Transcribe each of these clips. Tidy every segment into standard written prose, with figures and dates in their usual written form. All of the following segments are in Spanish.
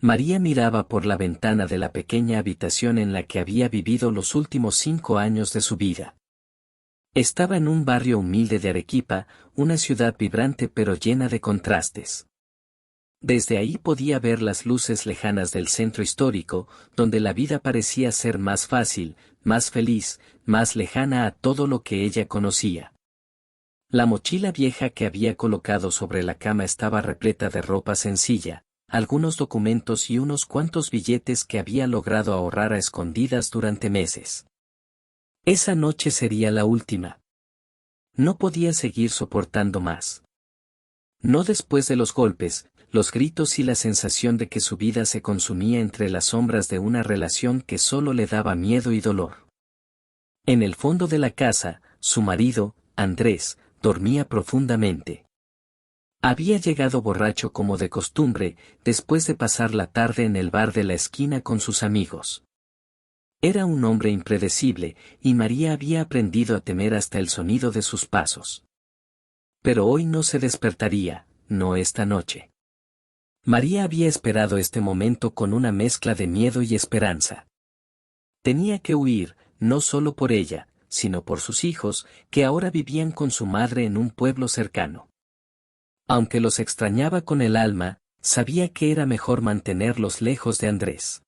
María miraba por la ventana de la pequeña habitación en la que había vivido los últimos 5 años de su vida. Estaba en un barrio humilde de Arequipa, una ciudad vibrante pero llena de contrastes. Desde ahí podía ver las luces lejanas del centro histórico, donde la vida parecía ser más fácil, más feliz, más lejana a todo lo que ella conocía. La mochila vieja que había colocado sobre la cama estaba repleta de ropa sencilla, algunos documentos y unos cuantos billetes que había logrado ahorrar a escondidas durante meses. Esa noche sería la última. No podía seguir soportando más. No después de los golpes, los gritos y la sensación de que su vida se consumía entre las sombras de una relación que solo le daba miedo y dolor. En el fondo de la casa, su marido, Andrés, dormía profundamente. Había llegado borracho como de costumbre, después de pasar la tarde en el bar de la esquina con sus amigos. Era un hombre impredecible, y María había aprendido a temer hasta el sonido de sus pasos. Pero hoy no se despertaría, no esta noche. María había esperado este momento con una mezcla de miedo y esperanza. Tenía que huir, no solo por ella, sino por sus hijos, que ahora vivían con su madre en un pueblo cercano. Aunque los extrañaba con el alma, sabía que era mejor mantenerlos lejos de Andrés.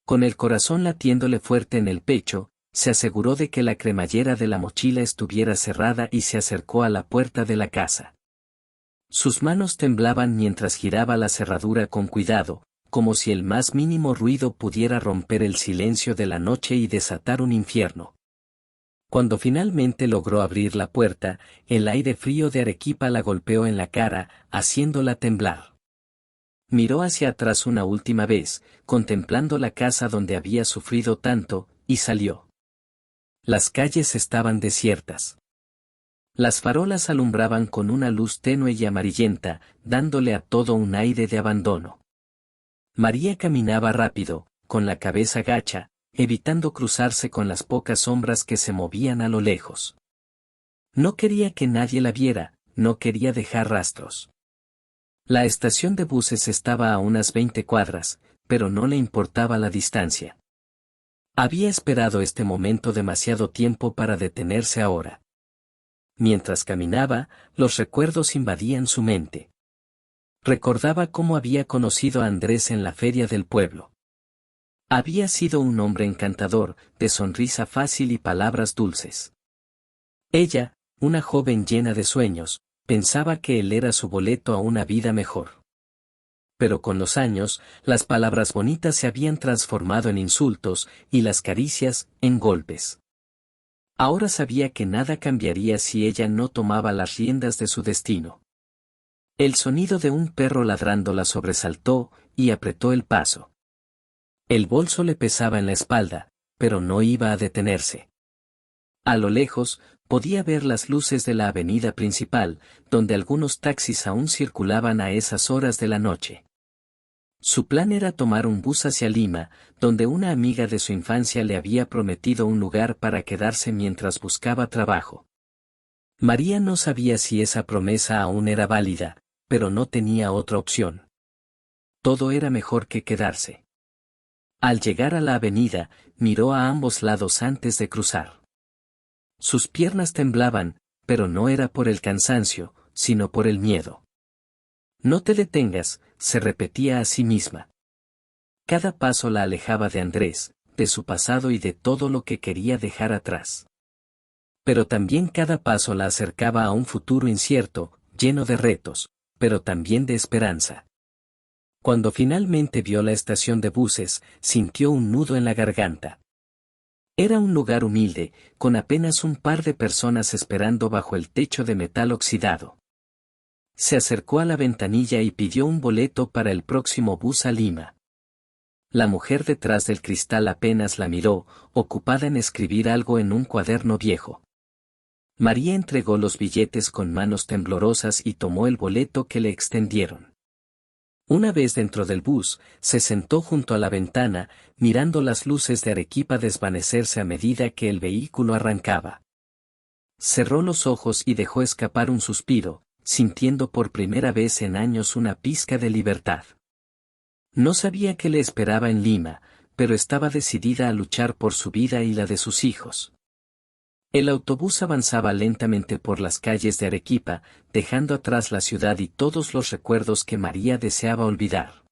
Con el corazón latiéndole fuerte en el pecho, se aseguró de que la cremallera de la mochila estuviera cerrada y se acercó a la puerta de la casa. Sus manos temblaban mientras giraba la cerradura con cuidado, como si el más mínimo ruido pudiera romper el silencio de la noche y desatar un infierno. Cuando finalmente logró abrir la puerta, el aire frío de Arequipa la golpeó en la cara, haciéndola temblar. Miró hacia atrás una última vez, contemplando la casa donde había sufrido tanto, y salió. Las calles estaban desiertas. Las farolas alumbraban con una luz tenue y amarillenta, dándole a todo un aire de abandono. María caminaba rápido, con la cabeza gacha, evitando cruzarse con las pocas sombras que se movían a lo lejos. No quería que nadie la viera, no quería dejar rastros. La estación de buses estaba a unas 20 cuadras, pero no le importaba la distancia. Había esperado este momento demasiado tiempo para detenerse ahora. Mientras caminaba, los recuerdos invadían su mente. Recordaba cómo había conocido a Andrés en la feria del pueblo. Había sido un hombre encantador, de sonrisa fácil y palabras dulces. Ella, una joven llena de sueños, pensaba que él era su boleto a una vida mejor. Pero con los años, las palabras bonitas se habían transformado en insultos, y las caricias, en golpes. Ahora sabía que nada cambiaría si ella no tomaba las riendas de su destino. El sonido de un perro ladrando la sobresaltó, y apretó el paso. El bolso le pesaba en la espalda, pero no iba a detenerse. A lo lejos, podía ver las luces de la avenida principal, donde algunos taxis aún circulaban a esas horas de la noche. Su plan era tomar un bus hacia Lima, donde una amiga de su infancia le había prometido un lugar para quedarse mientras buscaba trabajo. María no sabía si esa promesa aún era válida, pero no tenía otra opción. Todo era mejor que quedarse. Al llegar a la avenida, miró a ambos lados antes de cruzar. Sus piernas temblaban, pero no era por el cansancio, sino por el miedo. No te detengas, se repetía a sí misma. Cada paso la alejaba de Andrés, de su pasado y de todo lo que quería dejar atrás. Pero también cada paso la acercaba a un futuro incierto, lleno de retos, pero también de esperanza. Cuando finalmente vio la estación de buses, sintió un nudo en la garganta. Era un lugar humilde, con apenas un par de personas esperando bajo el techo de metal oxidado. Se acercó a la ventanilla y pidió un boleto para el próximo bus a Lima. La mujer detrás del cristal apenas la miró, ocupada en escribir algo en un cuaderno viejo. María entregó los billetes con manos temblorosas y tomó el boleto que le extendieron. Una vez dentro del bus, se sentó junto a la ventana, mirando las luces de Arequipa desvanecerse a medida que el vehículo arrancaba. Cerró los ojos y dejó escapar un suspiro, sintiendo por primera vez en años una pizca de libertad. No sabía qué le esperaba en Lima, pero estaba decidida a luchar por su vida y la de sus hijos. El autobús avanzaba lentamente por las calles de Arequipa, dejando atrás la ciudad y todos los recuerdos que María deseaba olvidar.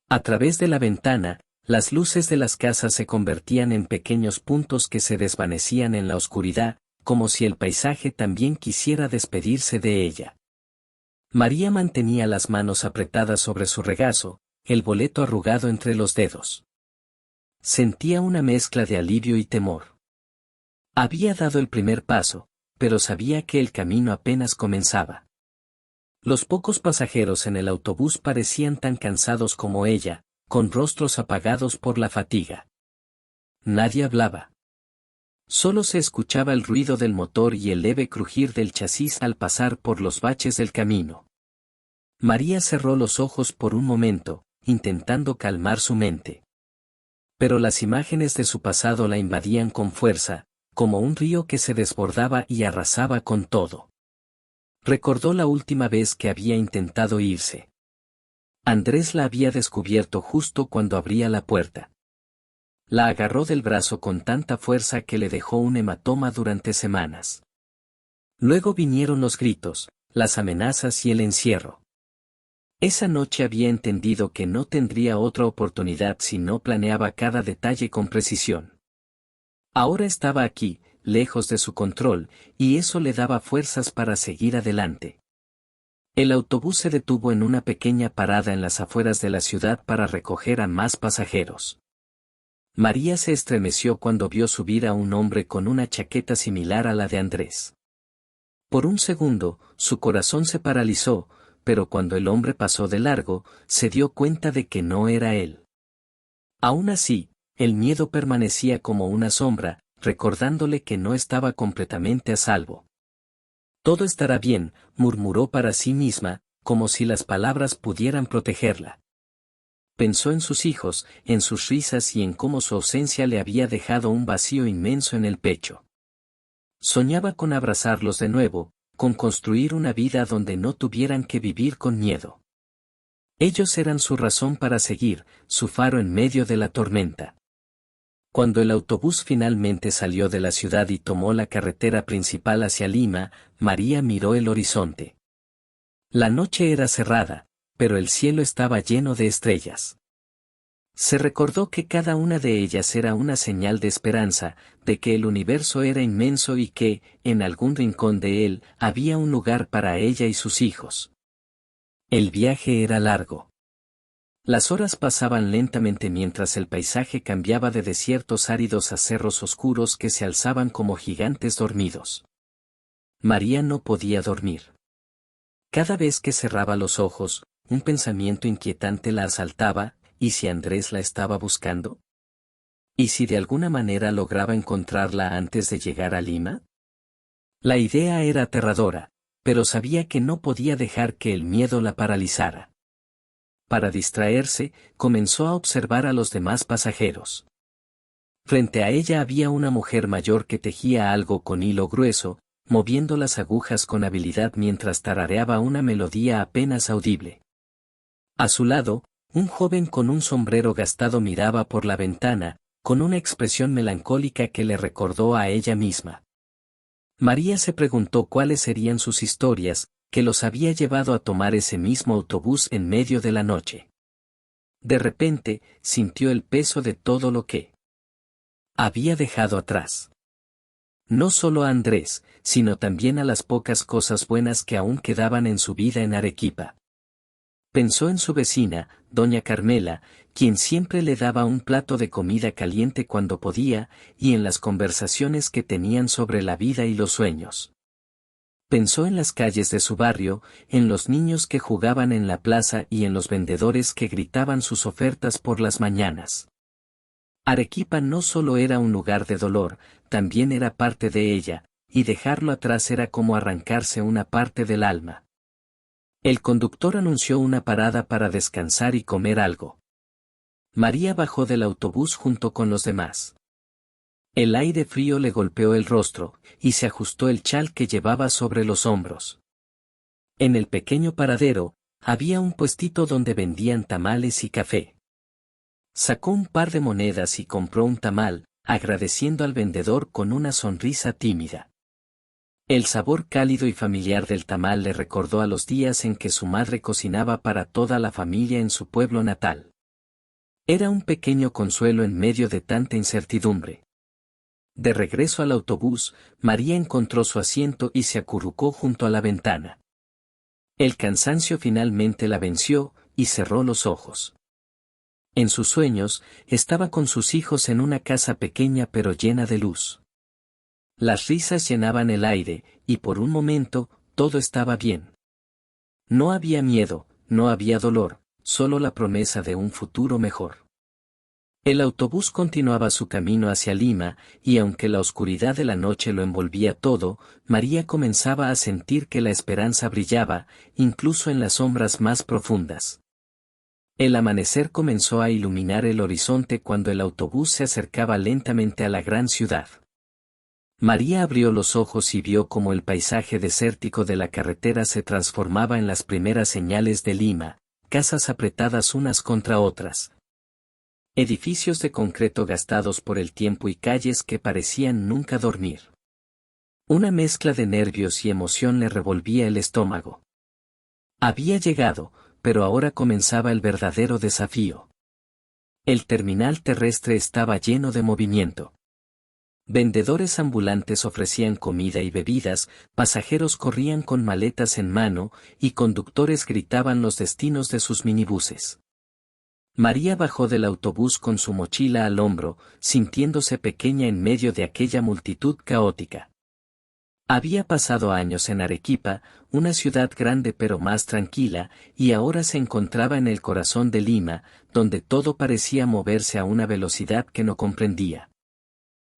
A través de la ventana, las luces de las casas se convertían en pequeños puntos que se desvanecían en la oscuridad, como si el paisaje también quisiera despedirse de ella. María mantenía las manos apretadas sobre su regazo, el boleto arrugado entre los dedos. Sentía una mezcla de alivio y temor. Había dado el primer paso, pero sabía que el camino apenas comenzaba. Los pocos pasajeros en el autobús parecían tan cansados como ella, con rostros apagados por la fatiga. Nadie hablaba. Solo se escuchaba el ruido del motor y el leve crujir del chasis al pasar por los baches del camino. María cerró los ojos por un momento, intentando calmar su mente. Pero las imágenes de su pasado la invadían con fuerza, como un río que se desbordaba y arrasaba con todo. Recordó la última vez que había intentado irse. Andrés la había descubierto justo cuando abría la puerta. La agarró del brazo con tanta fuerza que le dejó un hematoma durante semanas. Luego vinieron los gritos, las amenazas y el encierro. Esa noche había entendido que no tendría otra oportunidad si no planeaba cada detalle con precisión. Ahora estaba aquí, lejos de su control, y eso le daba fuerzas para seguir adelante. El autobús se detuvo en una pequeña parada en las afueras de la ciudad para recoger a más pasajeros. María se estremeció cuando vio subir a un hombre con una chaqueta similar a la de Andrés. Por un segundo, su corazón se paralizó, pero cuando el hombre pasó de largo, se dio cuenta de que no era él. Aún así, el miedo permanecía como una sombra, recordándole que no estaba completamente a salvo. Todo estará bien, murmuró para sí misma, como si las palabras pudieran protegerla. Pensó en sus hijos, en sus risas y en cómo su ausencia le había dejado un vacío inmenso en el pecho. Soñaba con abrazarlos de nuevo, con construir una vida donde no tuvieran que vivir con miedo. Ellos eran su razón para seguir, su faro en medio de la tormenta. Cuando el autobús finalmente salió de la ciudad y tomó la carretera principal hacia Lima, María miró el horizonte. La noche era cerrada, pero el cielo estaba lleno de estrellas. Se recordó que cada una de ellas era una señal de esperanza, de que el universo era inmenso y que, en algún rincón de él, había un lugar para ella y sus hijos. El viaje era largo. Las horas pasaban lentamente mientras el paisaje cambiaba de desiertos áridos a cerros oscuros que se alzaban como gigantes dormidos. María no podía dormir. Cada vez que cerraba los ojos, un pensamiento inquietante la asaltaba. ¿Y si Andrés la estaba buscando? ¿Y si de alguna manera lograba encontrarla antes de llegar a Lima? La idea era aterradora, pero sabía que no podía dejar que el miedo la paralizara. Para distraerse, comenzó a observar a los demás pasajeros. Frente a ella había una mujer mayor que tejía algo con hilo grueso, moviendo las agujas con habilidad mientras tarareaba una melodía apenas audible. A su lado, un joven con un sombrero gastado miraba por la ventana, con una expresión melancólica que le recordó a ella misma. María se preguntó cuáles serían sus historias, que los había llevado a tomar ese mismo autobús en medio de la noche. De repente, sintió el peso de todo lo que había dejado atrás. No solo a Andrés, sino también a las pocas cosas buenas que aún quedaban en su vida en Arequipa. Pensó en su vecina, doña Carmela, quien siempre le daba un plato de comida caliente cuando podía, y en las conversaciones que tenían sobre la vida y los sueños. Pensó en las calles de su barrio, en los niños que jugaban en la plaza y en los vendedores que gritaban sus ofertas por las mañanas. Arequipa no solo era un lugar de dolor, también era parte de ella, y dejarlo atrás era como arrancarse una parte del alma. El conductor anunció una parada para descansar y comer algo. María bajó del autobús junto con los demás. El aire frío le golpeó el rostro, y se ajustó el chal que llevaba sobre los hombros. En el pequeño paradero, había un puestito donde vendían tamales y café. Sacó un par de monedas y compró un tamal, agradeciendo al vendedor con una sonrisa tímida. El sabor cálido y familiar del tamal le recordó a los días en que su madre cocinaba para toda la familia en su pueblo natal. Era un pequeño consuelo en medio de tanta incertidumbre. De regreso al autobús, María encontró su asiento y se acurrucó junto a la ventana. El cansancio finalmente la venció, y cerró los ojos. En sus sueños, estaba con sus hijos en una casa pequeña pero llena de luz. Las risas llenaban el aire, y por un momento, todo estaba bien. No había miedo, no había dolor, solo la promesa de un futuro mejor. El autobús continuaba su camino hacia Lima, y aunque la oscuridad de la noche lo envolvía todo, María comenzaba a sentir que la esperanza brillaba, incluso en las sombras más profundas. El amanecer comenzó a iluminar el horizonte cuando el autobús se acercaba lentamente a la gran ciudad. María abrió los ojos y vio cómo el paisaje desértico de la carretera se transformaba en las primeras señales de Lima, casas apretadas unas contra otras. Edificios de concreto gastados por el tiempo y calles que parecían nunca dormir. Una mezcla de nervios y emoción le revolvía el estómago. Había llegado, pero ahora comenzaba el verdadero desafío. El terminal terrestre estaba lleno de movimiento. Vendedores ambulantes ofrecían comida y bebidas, pasajeros corrían con maletas en mano, y conductores gritaban los destinos de sus minibuses. María bajó del autobús con su mochila al hombro, sintiéndose pequeña en medio de aquella multitud caótica. Había pasado años en Arequipa, una ciudad grande pero más tranquila, y ahora se encontraba en el corazón de Lima, donde todo parecía moverse a una velocidad que no comprendía.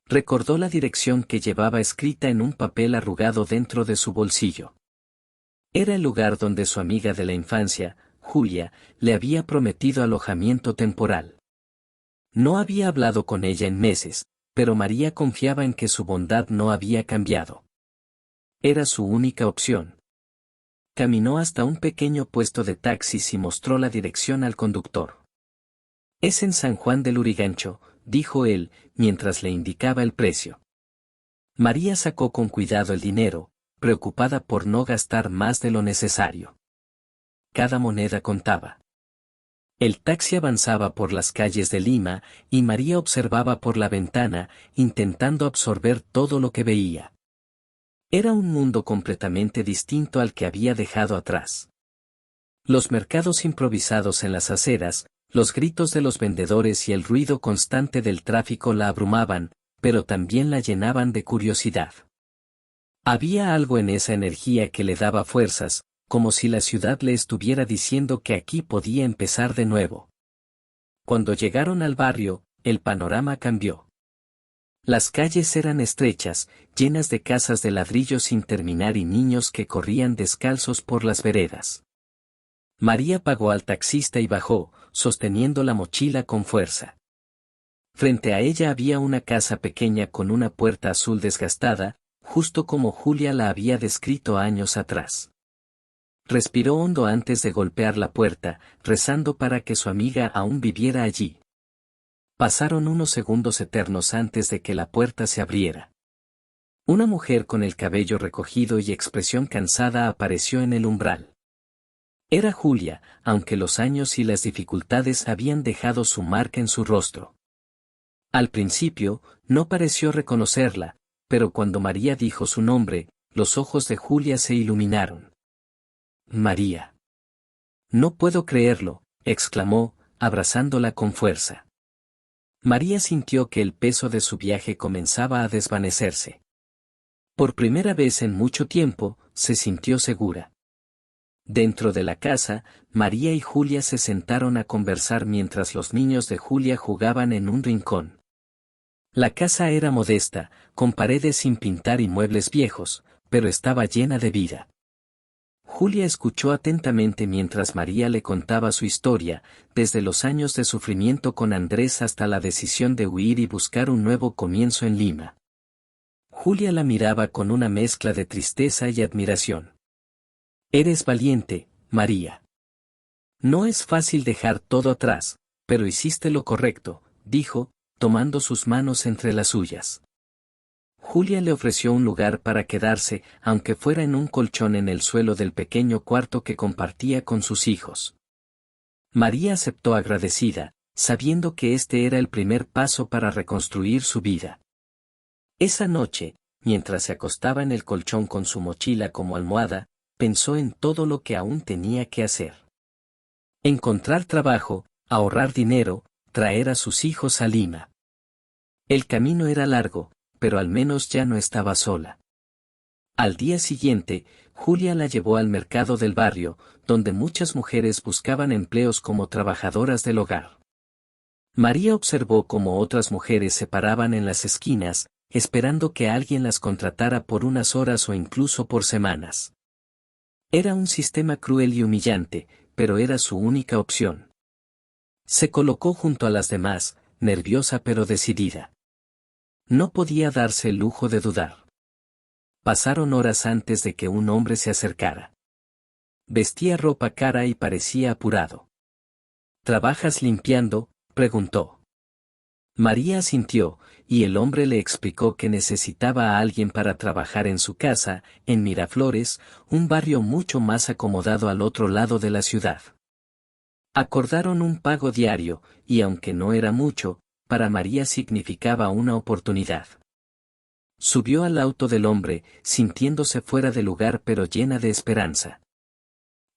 Recordó la dirección que llevaba escrita en un papel arrugado dentro de su bolsillo. Era el lugar donde su amiga de la infancia, Julia, le había prometido alojamiento temporal. No había hablado con ella en meses, pero María confiaba en que su bondad no había cambiado. Era su única opción. Caminó hasta un pequeño puesto de taxis y mostró la dirección al conductor. «Es en San Juan del Lurigancho», dijo él, mientras le indicaba el precio. María sacó con cuidado el dinero, preocupada por no gastar más de lo necesario. Cada moneda contaba. El taxi avanzaba por las calles de Lima, y María observaba por la ventana, intentando absorber todo lo que veía. Era un mundo completamente distinto al que había dejado atrás. Los mercados improvisados en las aceras, los gritos de los vendedores y el ruido constante del tráfico la abrumaban, pero también la llenaban de curiosidad. Había algo en esa energía que le daba fuerzas, como si la ciudad le estuviera diciendo que aquí podía empezar de nuevo. Cuando llegaron al barrio, el panorama cambió. Las calles eran estrechas, llenas de casas de ladrillo sin terminar y niños que corrían descalzos por las veredas. María pagó al taxista y bajó, sosteniendo la mochila con fuerza. Frente a ella había una casa pequeña con una puerta azul desgastada, justo como Julia la había descrito años atrás. Respiró hondo antes de golpear la puerta, rezando para que su amiga aún viviera allí. Pasaron unos segundos eternos antes de que la puerta se abriera. Una mujer con el cabello recogido y expresión cansada apareció en el umbral. Era Julia, aunque los años y las dificultades habían dejado su marca en su rostro. Al principio, no pareció reconocerla, pero cuando María dijo su nombre, los ojos de Julia se iluminaron. «María». «No puedo creerlo», exclamó, abrazándola con fuerza. María sintió que el peso de su viaje comenzaba a desvanecerse. Por primera vez en mucho tiempo, se sintió segura. Dentro de la casa, María y Julia se sentaron a conversar mientras los niños de Julia jugaban en un rincón. La casa era modesta, con paredes sin pintar y muebles viejos, pero estaba llena de vida. Julia escuchó atentamente mientras María le contaba su historia, desde los años de sufrimiento con Andrés hasta la decisión de huir y buscar un nuevo comienzo en Lima. Julia la miraba con una mezcla de tristeza y admiración. «Eres valiente, María». No es fácil dejar todo atrás, pero hiciste lo correcto, dijo, tomando sus manos entre las suyas. Julia le ofreció un lugar para quedarse, aunque fuera en un colchón en el suelo del pequeño cuarto que compartía con sus hijos. María aceptó agradecida, sabiendo que este era el primer paso para reconstruir su vida. Esa noche, mientras se acostaba en el colchón con su mochila como almohada, pensó en todo lo que aún tenía que hacer. Encontrar trabajo, ahorrar dinero, traer a sus hijos a Lima. El camino era largo, pero al menos ya no estaba sola. Al día siguiente, Julia la llevó al mercado del barrio, donde muchas mujeres buscaban empleos como trabajadoras del hogar. María observó cómo otras mujeres se paraban en las esquinas, esperando que alguien las contratara por unas horas o incluso por semanas. Era un sistema cruel y humillante, pero era su única opción. Se colocó junto a las demás, nerviosa pero decidida. No podía darse el lujo de dudar. Pasaron horas antes de que un hombre se acercara. Vestía ropa cara y parecía apurado. ¿Trabajas limpiando?, preguntó. María asintió, y el hombre le explicó que necesitaba a alguien para trabajar en su casa, en Miraflores, un barrio mucho más acomodado al otro lado de la ciudad. Acordaron un pago diario, y aunque no era mucho, para María significaba una oportunidad. Subió al auto del hombre, sintiéndose fuera de lugar pero llena de esperanza.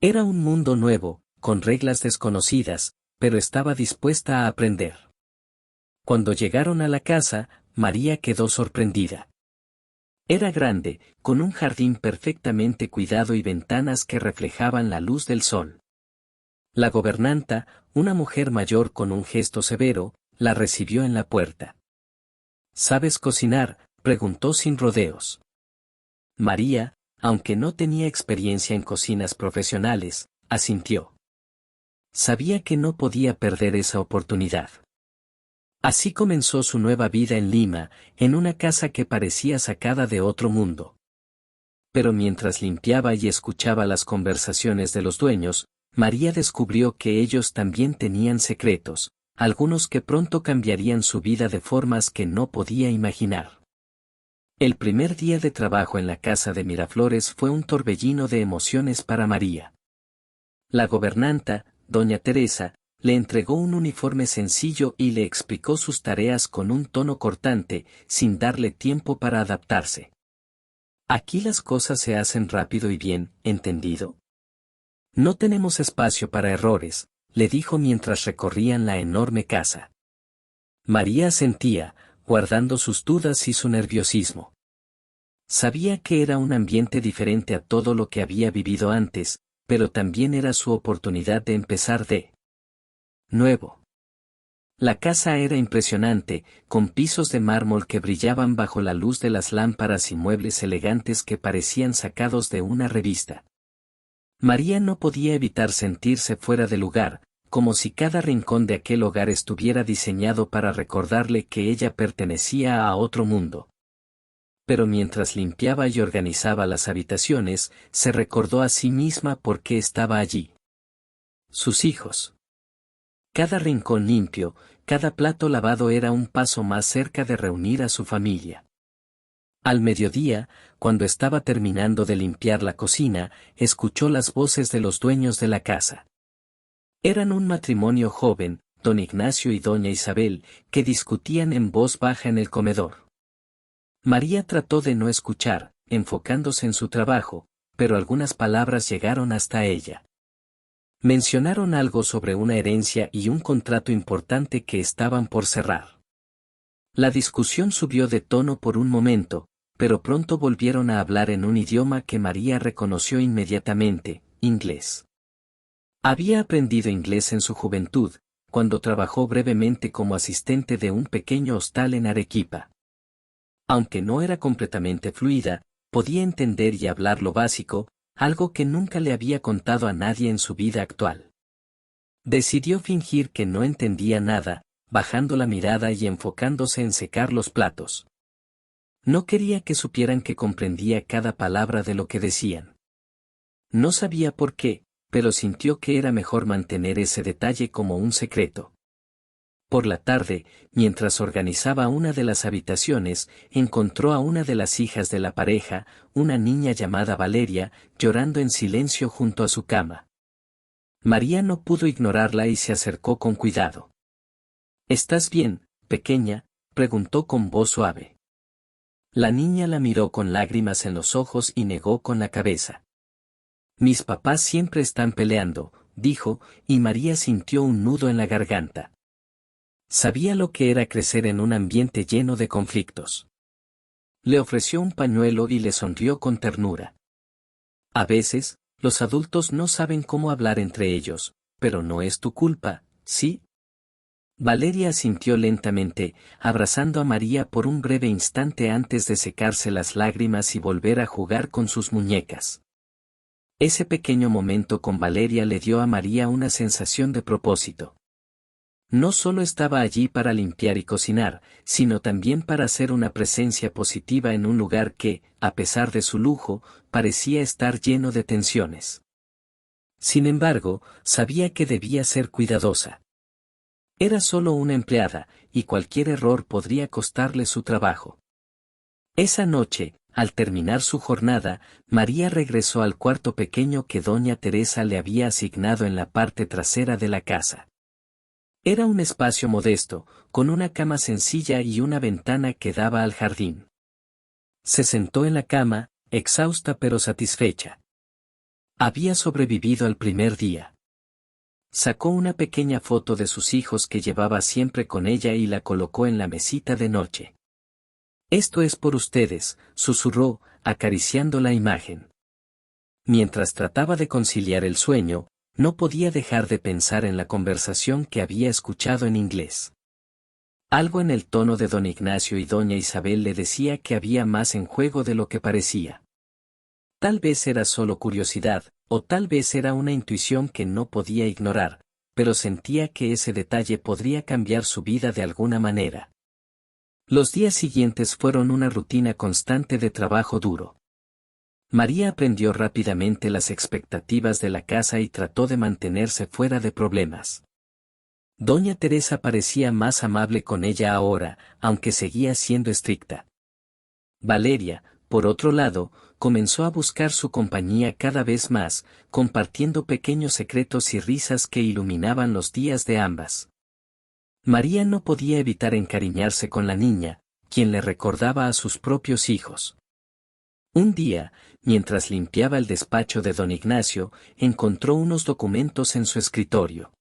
Era un mundo nuevo, con reglas desconocidas, pero estaba dispuesta a aprender. Cuando llegaron a la casa, María quedó sorprendida. Era grande, con un jardín perfectamente cuidado y ventanas que reflejaban la luz del sol. La gobernanta, una mujer mayor con un gesto severo, la recibió en la puerta. ¿Sabes cocinar?, preguntó sin rodeos. María, aunque no tenía experiencia en cocinas profesionales, asintió. Sabía que no podía perder esa oportunidad. Así comenzó su nueva vida en Lima, en una casa que parecía sacada de otro mundo. Pero mientras limpiaba y escuchaba las conversaciones de los dueños, María descubrió que ellos también tenían secretos, algunos que pronto cambiarían su vida de formas que no podía imaginar. El primer día de trabajo en la casa de Miraflores fue un torbellino de emociones para María. La gobernanta, doña Teresa, le entregó un uniforme sencillo y le explicó sus tareas con un tono cortante, sin darle tiempo para adaptarse. Aquí las cosas se hacen rápido y bien, ¿entendido? No tenemos espacio para errores, le dijo mientras recorrían la enorme casa. María asentía, guardando sus dudas y su nerviosismo. Sabía que era un ambiente diferente a todo lo que había vivido antes, pero también era su oportunidad de empezar de nuevo. La casa era impresionante, con pisos de mármol que brillaban bajo la luz de las lámparas y muebles elegantes que parecían sacados de una revista. María no podía evitar sentirse fuera de lugar, como si cada rincón de aquel hogar estuviera diseñado para recordarle que ella pertenecía a otro mundo. Pero mientras limpiaba y organizaba las habitaciones, se recordó a sí misma por qué estaba allí. Sus hijos. Cada rincón limpio, cada plato lavado era un paso más cerca de reunir a su familia. Al mediodía, cuando estaba terminando de limpiar la cocina, escuchó las voces de los dueños de la casa. Eran un matrimonio joven, don Ignacio y doña Isabel, que discutían en voz baja en el comedor. María trató de no escuchar, enfocándose en su trabajo, pero algunas palabras llegaron hasta ella. Mencionaron algo sobre una herencia y un contrato importante que estaban por cerrar. La discusión subió de tono por un momento, pero pronto volvieron a hablar en un idioma que María reconoció inmediatamente, inglés. Había aprendido inglés en su juventud, cuando trabajó brevemente como asistente de un pequeño hostal en Arequipa. Aunque no era completamente fluida, podía entender y hablar lo básico, algo que nunca le había contado a nadie en su vida actual. Decidió fingir que no entendía nada, bajando la mirada y enfocándose en secar los platos. No quería que supieran que comprendía cada palabra de lo que decían. No sabía por qué, pero sintió que era mejor mantener ese detalle como un secreto. Por la tarde, mientras organizaba una de las habitaciones, encontró a una de las hijas de la pareja, una niña llamada Valeria, llorando en silencio junto a su cama. María no pudo ignorarla y se acercó con cuidado. ¿Estás bien, pequeña?, preguntó con voz suave. La niña la miró con lágrimas en los ojos y negó con la cabeza. Mis papás siempre están peleando, dijo, y María sintió un nudo en la garganta. Sabía lo que era crecer en un ambiente lleno de conflictos. Le ofreció un pañuelo y le sonrió con ternura. A veces, los adultos no saben cómo hablar entre ellos, pero no es tu culpa, ¿sí? Valeria asintió lentamente, abrazando a María por un breve instante antes de secarse las lágrimas y volver a jugar con sus muñecas. Ese pequeño momento con Valeria le dio a María una sensación de propósito. No solo estaba allí para limpiar y cocinar, sino también para ser una presencia positiva en un lugar que, a pesar de su lujo, parecía estar lleno de tensiones. Sin embargo, sabía que debía ser cuidadosa. Era solo una empleada, y cualquier error podría costarle su trabajo. Esa noche, al terminar su jornada, María regresó al cuarto pequeño que doña Teresa le había asignado en la parte trasera de la casa. Era un espacio modesto, con una cama sencilla y una ventana que daba al jardín. Se sentó en la cama, exhausta pero satisfecha. Había sobrevivido al primer día. Sacó una pequeña foto de sus hijos que llevaba siempre con ella y la colocó en la mesita de noche. Esto es por ustedes, susurró, acariciando la imagen. Mientras trataba de conciliar el sueño, no podía dejar de pensar en la conversación que había escuchado en inglés. Algo en el tono de don Ignacio y doña Isabel le decía que había más en juego de lo que parecía. Tal vez era solo curiosidad, o tal vez era una intuición que no podía ignorar, pero sentía que ese detalle podría cambiar su vida de alguna manera. Los días siguientes fueron una rutina constante de trabajo duro. María aprendió rápidamente las expectativas de la casa y trató de mantenerse fuera de problemas. Doña Teresa parecía más amable con ella ahora, aunque seguía siendo estricta. Valeria, por otro lado, comenzó a buscar su compañía cada vez más, compartiendo pequeños secretos y risas que iluminaban los días de ambas. María no podía evitar encariñarse con la niña, quien le recordaba a sus propios hijos. Un día, mientras limpiaba el despacho de don Ignacio, encontró unos documentos en su escritorio.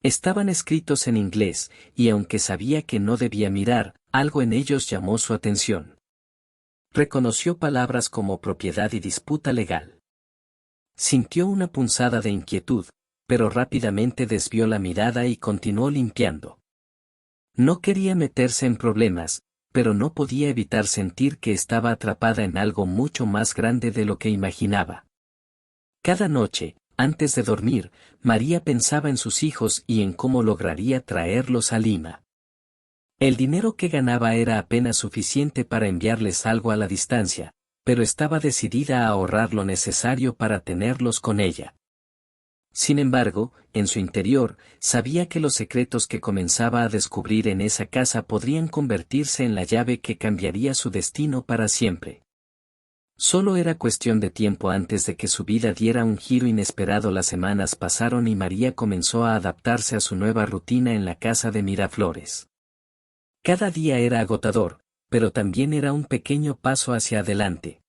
Estaban escritos en inglés, y aunque sabía que no debía mirar, algo en ellos llamó su atención. Reconoció palabras como propiedad y disputa legal. Sintió una punzada de inquietud, pero rápidamente desvió la mirada y continuó limpiando. No quería meterse en problemas, pero no podía evitar sentir que estaba atrapada en algo mucho más grande de lo que imaginaba. Cada noche, antes de dormir, María pensaba en sus hijos y en cómo lograría traerlos a Lima. El dinero que ganaba era apenas suficiente para enviarles algo a la distancia, pero estaba decidida a ahorrar lo necesario para tenerlos con ella. Sin embargo, en su interior, sabía que los secretos que comenzaba a descubrir en esa casa podrían convertirse en la llave que cambiaría su destino para siempre. Solo era cuestión de tiempo antes de que su vida diera un giro inesperado. Las semanas pasaron y María comenzó a adaptarse a su nueva rutina en la casa de Miraflores. Cada día era agotador, pero también era un pequeño paso hacia adelante.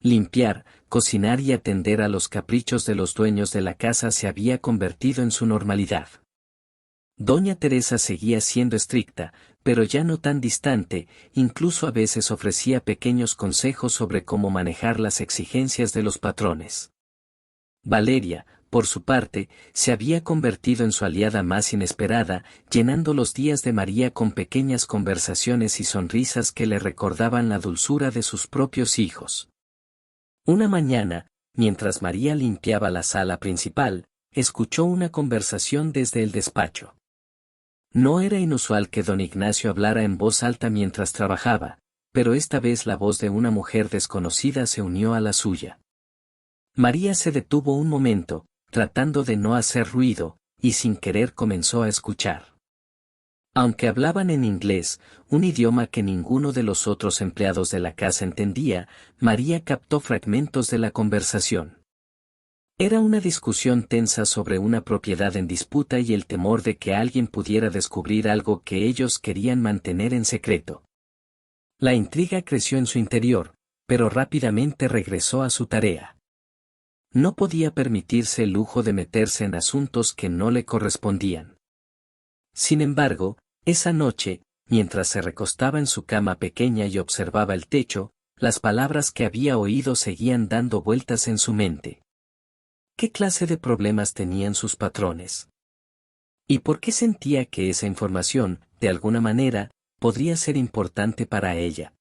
Limpiar, cocinar y atender a los caprichos de los dueños de la casa se había convertido en su normalidad. Doña Teresa seguía siendo estricta, pero ya no tan distante, incluso a veces ofrecía pequeños consejos sobre cómo manejar las exigencias de los patrones. Valeria, por su parte, se había convertido en su aliada más inesperada, llenando los días de María con pequeñas conversaciones y sonrisas que le recordaban la dulzura de sus propios hijos. Una mañana, mientras María limpiaba la sala principal, escuchó una conversación desde el despacho. No era inusual que don Ignacio hablara en voz alta mientras trabajaba, pero esta vez la voz de una mujer desconocida se unió a la suya. María se detuvo un momento, tratando de no hacer ruido, y sin querer comenzó a escuchar. Aunque hablaban en inglés, un idioma que ninguno de los otros empleados de la casa entendía, María captó fragmentos de la conversación. Era una discusión tensa sobre una propiedad en disputa y el temor de que alguien pudiera descubrir algo que ellos querían mantener en secreto. La intriga creció en su interior, pero rápidamente regresó a su tarea. No podía permitirse el lujo de meterse en asuntos que no le correspondían. Sin embargo, esa noche, mientras se recostaba en su cama pequeña y observaba el techo, las palabras que había oído seguían dando vueltas en su mente. ¿Qué clase de problemas tenían sus patrones? ¿Y por qué sentía que esa información, de alguna manera, podría ser importante para ella?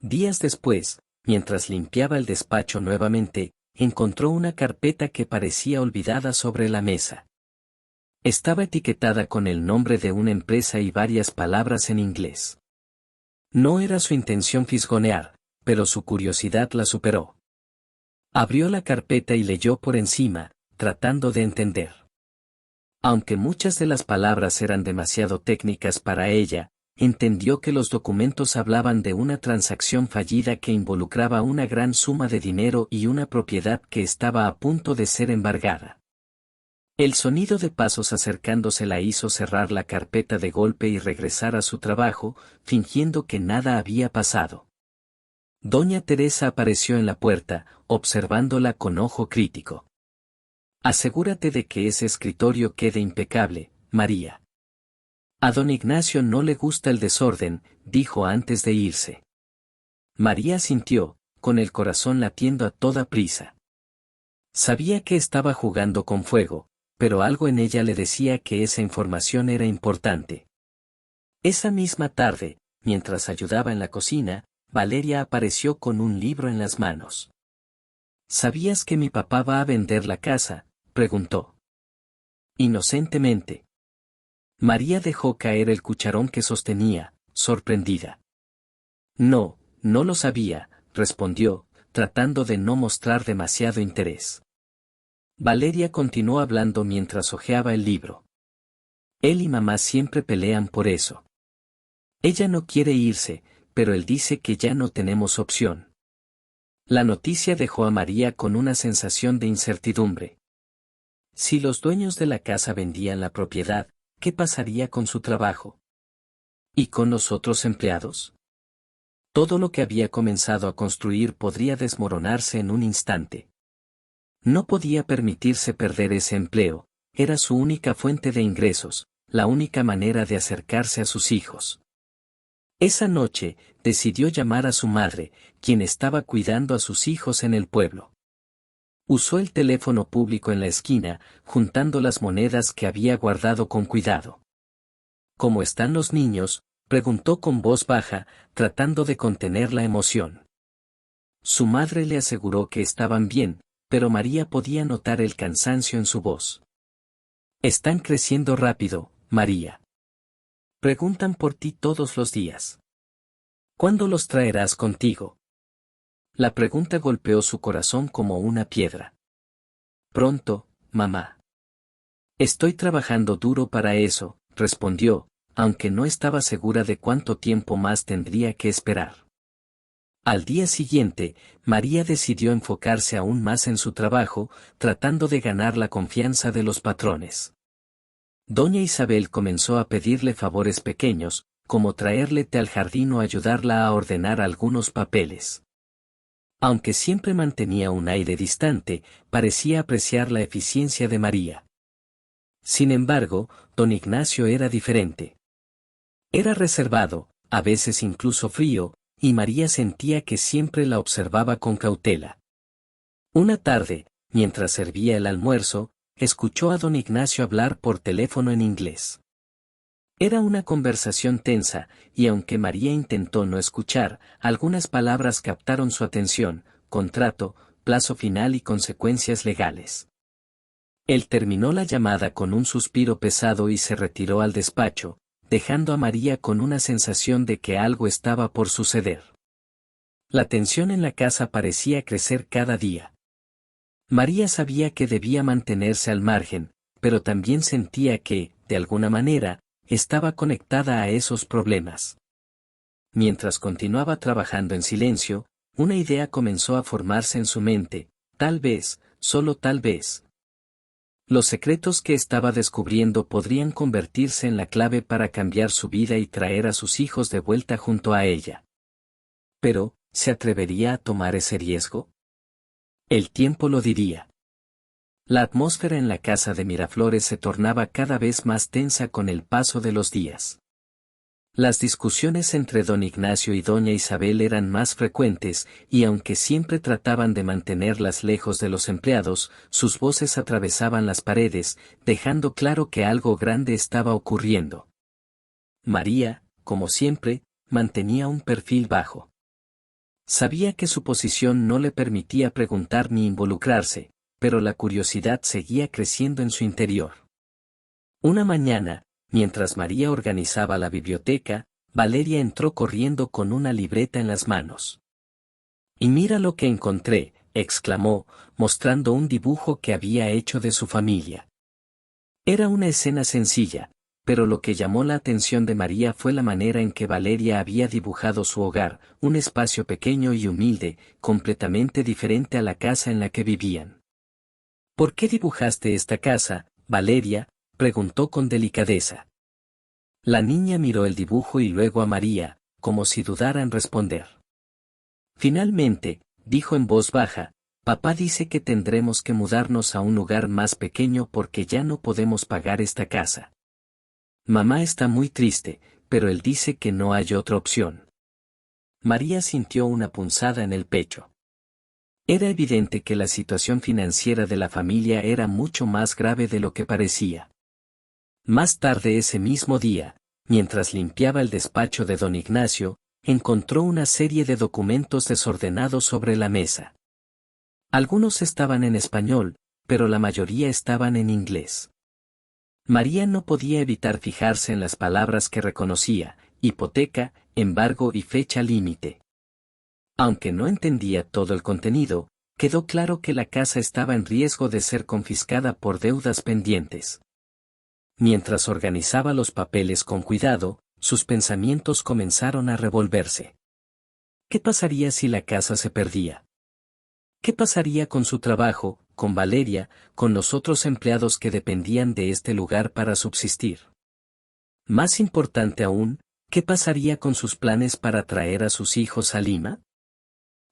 Días después, mientras limpiaba el despacho nuevamente, encontró una carpeta que parecía olvidada sobre la mesa. Estaba etiquetada con el nombre de una empresa y varias palabras en inglés. No era su intención fisgonear, pero su curiosidad la superó. Abrió la carpeta y leyó por encima, tratando de entender. Aunque muchas de las palabras eran demasiado técnicas para ella, entendió que los documentos hablaban de una transacción fallida que involucraba una gran suma de dinero y una propiedad que estaba a punto de ser embargada. El sonido de pasos acercándose la hizo cerrar la carpeta de golpe y regresar a su trabajo, fingiendo que nada había pasado. Doña Teresa apareció en la puerta, observándola con ojo crítico. Asegúrate de que ese escritorio quede impecable, María. A don Ignacio no le gusta el desorden, dijo antes de irse. María asintió, con el corazón latiendo a toda prisa. Sabía que estaba jugando con fuego, pero algo en ella le decía que esa información era importante. Esa misma tarde, mientras ayudaba en la cocina, Valeria apareció con un libro en las manos. ¿Sabías que mi papá va a vender la casa?, preguntó. Inocentemente. María dejó caer el cucharón que sostenía, sorprendida. No, no lo sabía, respondió, tratando de no mostrar demasiado interés. Valeria continuó hablando mientras hojeaba el libro. Él y mamá siempre pelean por eso. Ella no quiere irse, pero él dice que ya no tenemos opción. La noticia dejó a María con una sensación de incertidumbre. Si los dueños de la casa vendían la propiedad, ¿qué pasaría con su trabajo? ¿Y con los otros empleados? Todo lo que había comenzado a construir podría desmoronarse en un instante. No podía permitirse perder ese empleo, era su única fuente de ingresos, la única manera de acercarse a sus hijos. Esa noche, decidió llamar a su madre, quien estaba cuidando a sus hijos en el pueblo. Usó el teléfono público en la esquina, juntando las monedas que había guardado con cuidado. ¿Cómo están los niños?, preguntó con voz baja, tratando de contener la emoción. Su madre le aseguró que estaban bien, pero María podía notar el cansancio en su voz. Están creciendo rápido, María. Preguntan por ti todos los días. ¿Cuándo los traerás contigo? La pregunta golpeó su corazón como una piedra. Pronto, mamá. Estoy trabajando duro para eso, respondió, aunque no estaba segura de cuánto tiempo más tendría que esperar. Al día siguiente, María decidió enfocarse aún más en su trabajo, tratando de ganar la confianza de los patrones. Doña Isabel comenzó a pedirle favores pequeños, como traerle té al jardín o ayudarla a ordenar algunos papeles. Aunque siempre mantenía un aire distante, parecía apreciar la eficiencia de María. Sin embargo, don Ignacio era diferente. Era reservado, a veces incluso frío, y María sentía que siempre la observaba con cautela. Una tarde, mientras servía el almuerzo, escuchó a don Ignacio hablar por teléfono en inglés. Era una conversación tensa, y aunque María intentó no escuchar, algunas palabras captaron su atención: contrato, plazo final y consecuencias legales. Él terminó la llamada con un suspiro pesado y se retiró al despacho, dejando a María con una sensación de que algo estaba por suceder. La tensión en la casa parecía crecer cada día. María sabía que debía mantenerse al margen, pero también sentía que, de alguna manera, estaba conectada a esos problemas. Mientras continuaba trabajando en silencio, una idea comenzó a formarse en su mente, tal vez, solo tal vez. Los secretos que estaba descubriendo podrían convertirse en la clave para cambiar su vida y traer a sus hijos de vuelta junto a ella. Pero, ¿se atrevería a tomar ese riesgo? El tiempo lo diría. La atmósfera en la casa de Miraflores se tornaba cada vez más tensa con el paso de los días. Las discusiones entre don Ignacio y doña Isabel eran más frecuentes, y aunque siempre trataban de mantenerlas lejos de los empleados, sus voces atravesaban las paredes, dejando claro que algo grande estaba ocurriendo. María, como siempre, mantenía un perfil bajo. Sabía que su posición no le permitía preguntar ni involucrarse, pero la curiosidad seguía creciendo en su interior. Una mañana, mientras María organizaba la biblioteca, Valeria entró corriendo con una libreta en las manos. «Y mira lo que encontré», exclamó, mostrando un dibujo que había hecho de su familia. Era una escena sencilla, pero lo que llamó la atención de María fue la manera en que Valeria había dibujado su hogar, un espacio pequeño y humilde, completamente diferente a la casa en la que vivían. «¿Por qué dibujaste esta casa, Valeria?», preguntó con delicadeza. La niña miró el dibujo y luego a María, como si dudara en responder. Finalmente, dijo en voz baja, «Papá dice que tendremos que mudarnos a un lugar más pequeño porque ya no podemos pagar esta casa. Mamá está muy triste, pero él dice que no hay otra opción». María sintió una punzada en el pecho. Era evidente que la situación financiera de la familia era mucho más grave de lo que parecía. Más tarde ese mismo día, mientras limpiaba el despacho de don Ignacio, encontró una serie de documentos desordenados sobre la mesa. Algunos estaban en español, pero la mayoría estaban en inglés. María no podía evitar fijarse en las palabras que reconocía: hipoteca, embargo y fecha límite. Aunque no entendía todo el contenido, quedó claro que la casa estaba en riesgo de ser confiscada por deudas pendientes. Mientras organizaba los papeles con cuidado, sus pensamientos comenzaron a revolverse. ¿Qué pasaría si la casa se perdía? ¿Qué pasaría con su trabajo, con Valeria, con los otros empleados que dependían de este lugar para subsistir? Más importante aún, ¿qué pasaría con sus planes para traer a sus hijos a Lima?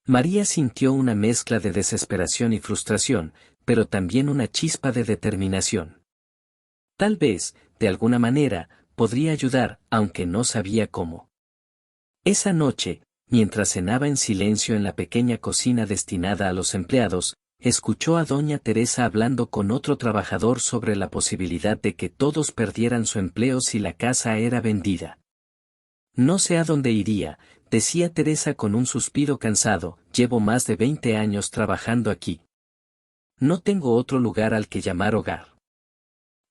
María sintió una mezcla de desesperación y frustración, pero también una chispa de determinación. Tal vez, de alguna manera, podría ayudar, aunque no sabía cómo. Esa noche, mientras cenaba en silencio en la pequeña cocina destinada a los empleados, escuchó a doña Teresa hablando con otro trabajador sobre la posibilidad de que todos perdieran su empleo si la casa era vendida. «No sé a dónde iría», decía Teresa con un suspiro cansado, «llevo más de 20 años trabajando aquí. No tengo otro lugar al que llamar hogar».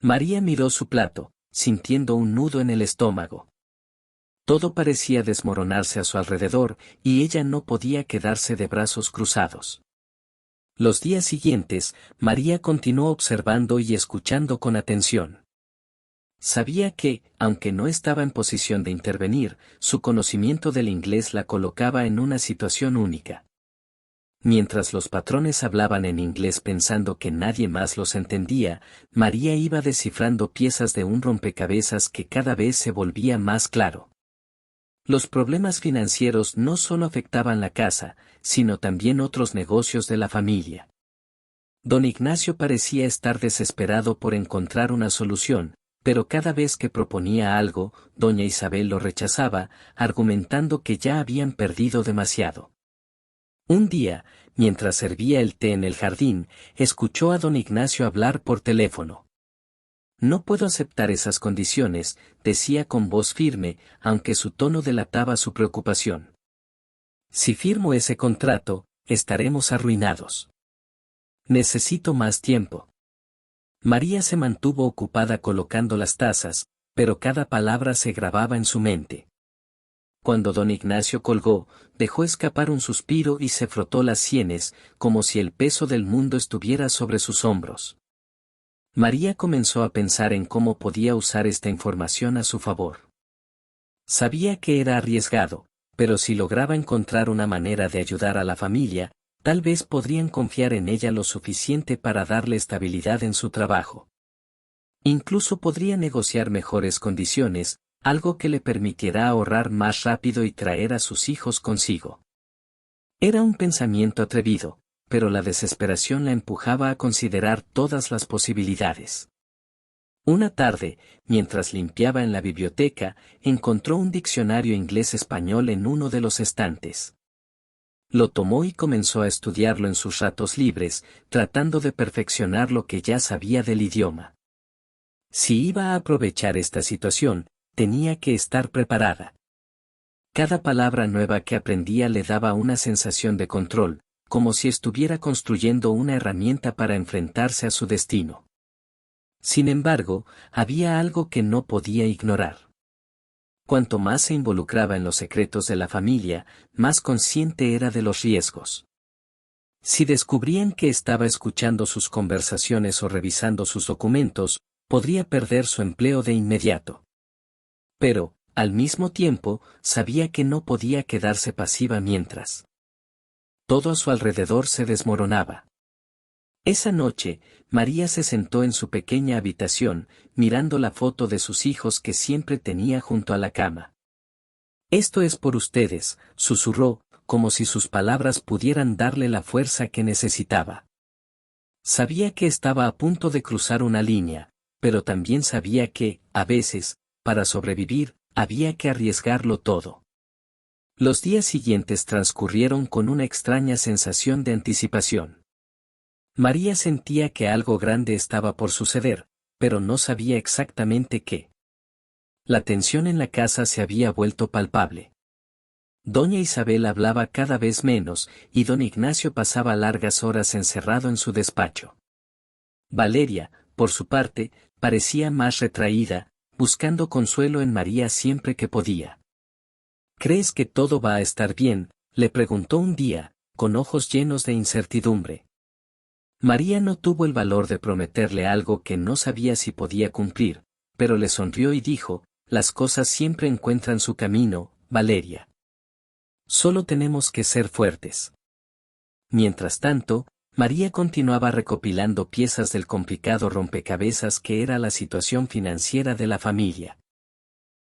María miró su plato, sintiendo un nudo en el estómago. Todo parecía desmoronarse a su alrededor, y ella no podía quedarse de brazos cruzados. Los días siguientes, María continuó observando y escuchando con atención. Sabía que, aunque no estaba en posición de intervenir, su conocimiento del inglés la colocaba en una situación única. Mientras los patrones hablaban en inglés pensando que nadie más los entendía, María iba descifrando piezas de un rompecabezas que cada vez se volvía más claro. Los problemas financieros no solo afectaban la casa, sino también otros negocios de la familia. Don Ignacio parecía estar desesperado por encontrar una solución, pero cada vez que proponía algo, doña Isabel lo rechazaba, argumentando que ya habían perdido demasiado. Un día, mientras servía el té en el jardín, escuchó a don Ignacio hablar por teléfono. «No puedo aceptar esas condiciones», decía con voz firme, aunque su tono delataba su preocupación. «Si firmo ese contrato, estaremos arruinados. Necesito más tiempo». María se mantuvo ocupada colocando las tazas, pero cada palabra se grababa en su mente. Cuando don Ignacio colgó, dejó escapar un suspiro y se frotó las sienes, como si el peso del mundo estuviera sobre sus hombros. María comenzó a pensar en cómo podía usar esta información a su favor. Sabía que era arriesgado, pero si lograba encontrar una manera de ayudar a la familia, tal vez podrían confiar en ella lo suficiente para darle estabilidad en su trabajo. Incluso podría negociar mejores condiciones, algo que le permitiera ahorrar más rápido y traer a sus hijos consigo. Era un pensamiento atrevido, pero la desesperación la empujaba a considerar todas las posibilidades. Una tarde, mientras limpiaba en la biblioteca, encontró un diccionario inglés-español en uno de los estantes. Lo tomó y comenzó a estudiarlo en sus ratos libres, tratando de perfeccionar lo que ya sabía del idioma. Si iba a aprovechar esta situación, tenía que estar preparada. Cada palabra nueva que aprendía le daba una sensación de control, como si estuviera construyendo una herramienta para enfrentarse a su destino. Sin embargo, había algo que no podía ignorar. Cuanto más se involucraba en los secretos de la familia, más consciente era de los riesgos. Si descubrían que estaba escuchando sus conversaciones o revisando sus documentos, podría perder su empleo de inmediato. Pero, al mismo tiempo, sabía que no podía quedarse pasiva mientras todo a su alrededor se desmoronaba. Esa noche, María se sentó en su pequeña habitación, mirando la foto de sus hijos que siempre tenía junto a la cama. «Esto es por ustedes», susurró, como si sus palabras pudieran darle la fuerza que necesitaba. Sabía que estaba a punto de cruzar una línea, pero también sabía que, a veces, para sobrevivir, había que arriesgarlo todo. Los días siguientes transcurrieron con una extraña sensación de anticipación. María sentía que algo grande estaba por suceder, pero no sabía exactamente qué. La tensión en la casa se había vuelto palpable. Doña Isabel hablaba cada vez menos, y don Ignacio pasaba largas horas encerrado en su despacho. Valeria, por su parte, parecía más retraída, buscando consuelo en María siempre que podía. «¿Crees que todo va a estar bien?», le preguntó un día, con ojos llenos de incertidumbre. María no tuvo el valor de prometerle algo que no sabía si podía cumplir, pero le sonrió y dijo: «Las cosas siempre encuentran su camino, Valeria. Solo tenemos que ser fuertes». Mientras tanto, María continuaba recopilando piezas del complicado rompecabezas que era la situación financiera de la familia.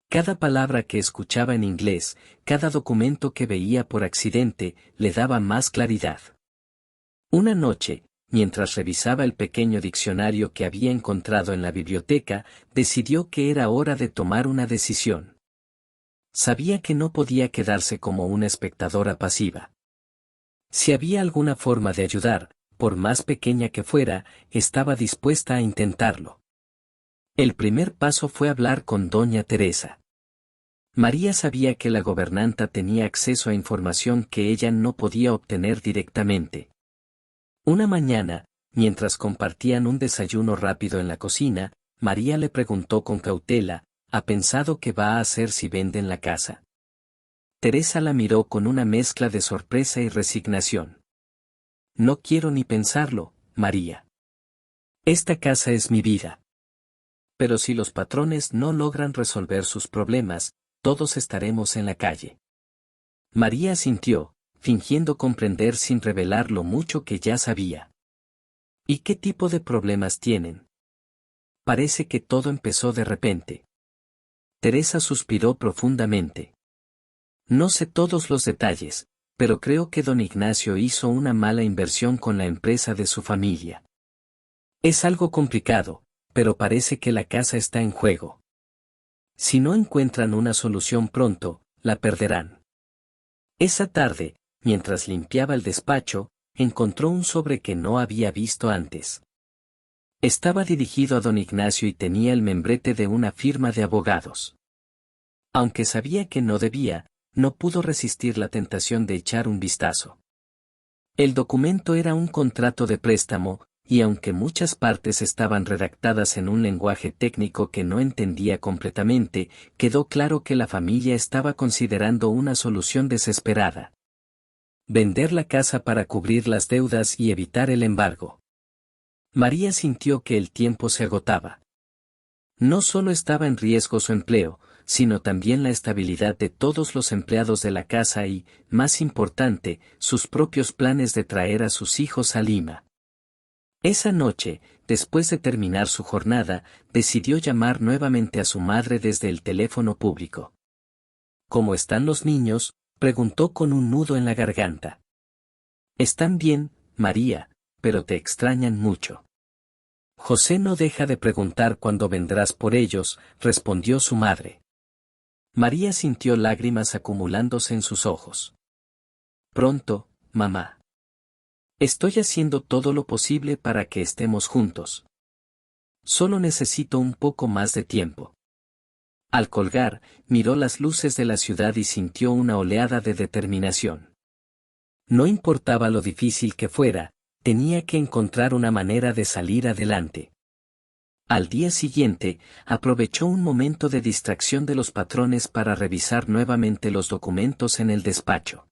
Cada palabra que escuchaba en inglés, cada documento que veía por accidente, le daba más claridad. Una noche, mientras revisaba el pequeño diccionario que había encontrado en la biblioteca, decidió que era hora de tomar una decisión. Sabía que no podía quedarse como una espectadora pasiva. Si había alguna forma de ayudar, por más pequeña que fuera, estaba dispuesta a intentarlo. El primer paso fue hablar con doña Teresa. María sabía que la gobernanta tenía acceso a información que ella no podía obtener directamente. Una mañana, mientras compartían un desayuno rápido en la cocina, María le preguntó con cautela: «¿Ha pensado qué va a hacer si venden la casa?». Teresa la miró con una mezcla de sorpresa y resignación. «No quiero ni pensarlo, María. Esta casa es mi vida. Pero si los patrones no logran resolver sus problemas, todos estaremos en la calle». María asintió, fingiendo comprender sin revelar lo mucho que ya sabía. «¿Y qué tipo de problemas tienen?». «Parece que todo empezó de repente». Teresa suspiró profundamente. «No sé todos los detalles, pero creo que don Ignacio hizo una mala inversión con la empresa de su familia. Es algo complicado, pero parece que la casa está en juego. Si no encuentran una solución pronto, la perderán». Esa tarde, mientras limpiaba el despacho, encontró un sobre que no había visto antes. Estaba dirigido a don Ignacio y tenía el membrete de una firma de abogados. Aunque sabía que no debía, no pudo resistir la tentación de echar un vistazo. El documento era un contrato de préstamo, y aunque muchas partes estaban redactadas en un lenguaje técnico que no entendía completamente, quedó claro que la familia estaba considerando una solución desesperada: vender la casa para cubrir las deudas y evitar el embargo. María sintió que el tiempo se agotaba. No solo estaba en riesgo su empleo, sino también la estabilidad de todos los empleados de la casa y, más importante, sus propios planes de traer a sus hijos a Lima. Esa noche, después de terminar su jornada, decidió llamar nuevamente a su madre desde el teléfono público. ¿Cómo están los niños?, preguntó con un nudo en la garganta. Están bien, María, pero te extrañan mucho. José no deja de preguntar cuándo vendrás por ellos, respondió su madre. María sintió lágrimas acumulándose en sus ojos. Pronto, mamá. Estoy haciendo todo lo posible para que estemos juntos. Solo necesito un poco más de tiempo. Al colgar, miró las luces de la ciudad y sintió una oleada de determinación. No importaba lo difícil que fuera, tenía que encontrar una manera de salir adelante. Al día siguiente, aprovechó un momento de distracción de los patrones para revisar nuevamente los documentos en el despacho.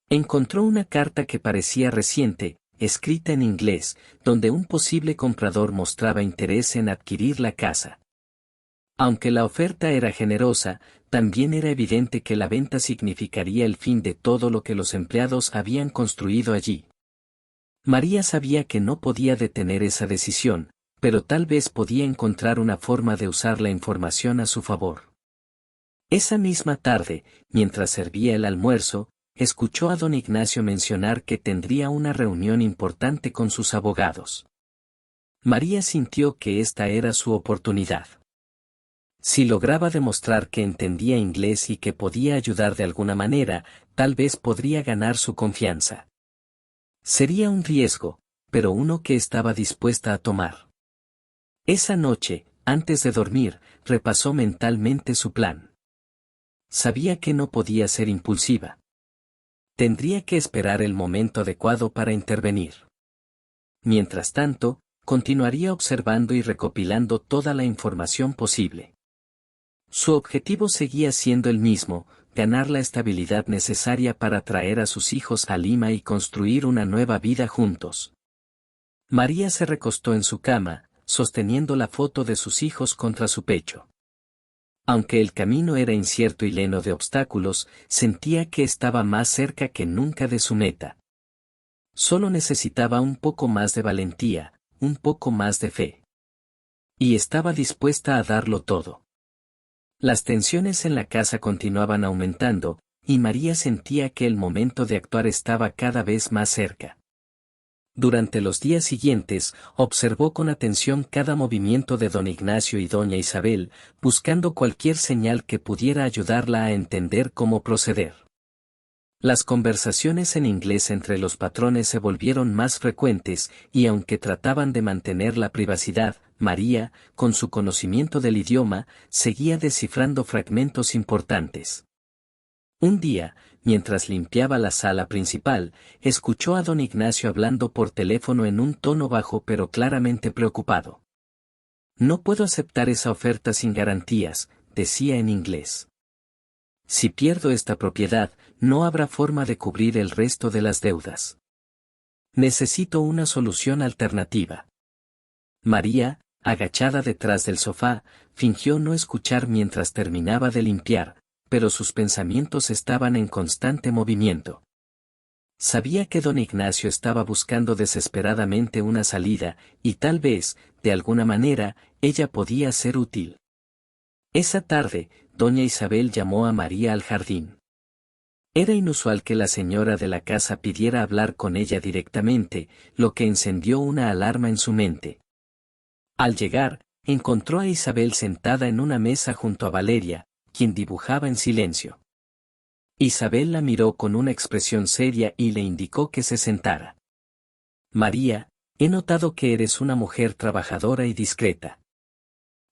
Encontró una carta que parecía reciente, escrita en inglés, donde un posible comprador mostraba interés en adquirir la casa. Aunque la oferta era generosa, también era evidente que la venta significaría el fin de todo lo que los empleados habían construido allí. María sabía que no podía detener esa decisión, pero tal vez podía encontrar una forma de usar la información a su favor. Esa misma tarde, mientras servía el almuerzo, escuchó a don Ignacio mencionar que tendría una reunión importante con sus abogados. María sintió que esta era su oportunidad. Si lograba demostrar que entendía inglés y que podía ayudar de alguna manera, tal vez podría ganar su confianza. Sería un riesgo, pero uno que estaba dispuesta a tomar. Esa noche, antes de dormir, repasó mentalmente su plan. Sabía que no podía ser impulsiva. Tendría que esperar el momento adecuado para intervenir. Mientras tanto, continuaría observando y recopilando toda la información posible. Su objetivo seguía siendo el mismo: ganar la estabilidad necesaria para traer a sus hijos a Lima y construir una nueva vida juntos. María se recostó en su cama, sosteniendo la foto de sus hijos contra su pecho. Aunque el camino era incierto y lleno de obstáculos, sentía que estaba más cerca que nunca de su meta. Solo necesitaba un poco más de valentía, un poco más de fe. Y estaba dispuesta a darlo todo. Las tensiones en la casa continuaban aumentando, y María sentía que el momento de actuar estaba cada vez más cerca. Durante los días siguientes, observó con atención cada movimiento de don Ignacio y doña Isabel, buscando cualquier señal que pudiera ayudarla a entender cómo proceder. Las conversaciones en inglés entre los patrones se volvieron más frecuentes, y aunque trataban de mantener la privacidad, María, con su conocimiento del idioma, seguía descifrando fragmentos importantes. Un día, mientras limpiaba la sala principal, escuchó a don Ignacio hablando por teléfono en un tono bajo pero claramente preocupado. No puedo aceptar esa oferta sin garantías, decía en inglés. Si pierdo esta propiedad, no habrá forma de cubrir el resto de las deudas. Necesito una solución alternativa. María, agachada detrás del sofá, fingió no escuchar mientras terminaba de limpiar, pero sus pensamientos estaban en constante movimiento. Sabía que don Ignacio estaba buscando desesperadamente una salida, y tal vez, de alguna manera, ella podía ser útil. Esa tarde, doña Isabel llamó a María al jardín. Era inusual que la señora de la casa pidiera hablar con ella directamente, lo que encendió una alarma en su mente. Al llegar, encontró a Isabel sentada en una mesa junto a Valeria, quien dibujaba en silencio. Isabel la miró con una expresión seria y le indicó que se sentara. María, he notado que eres una mujer trabajadora y discreta.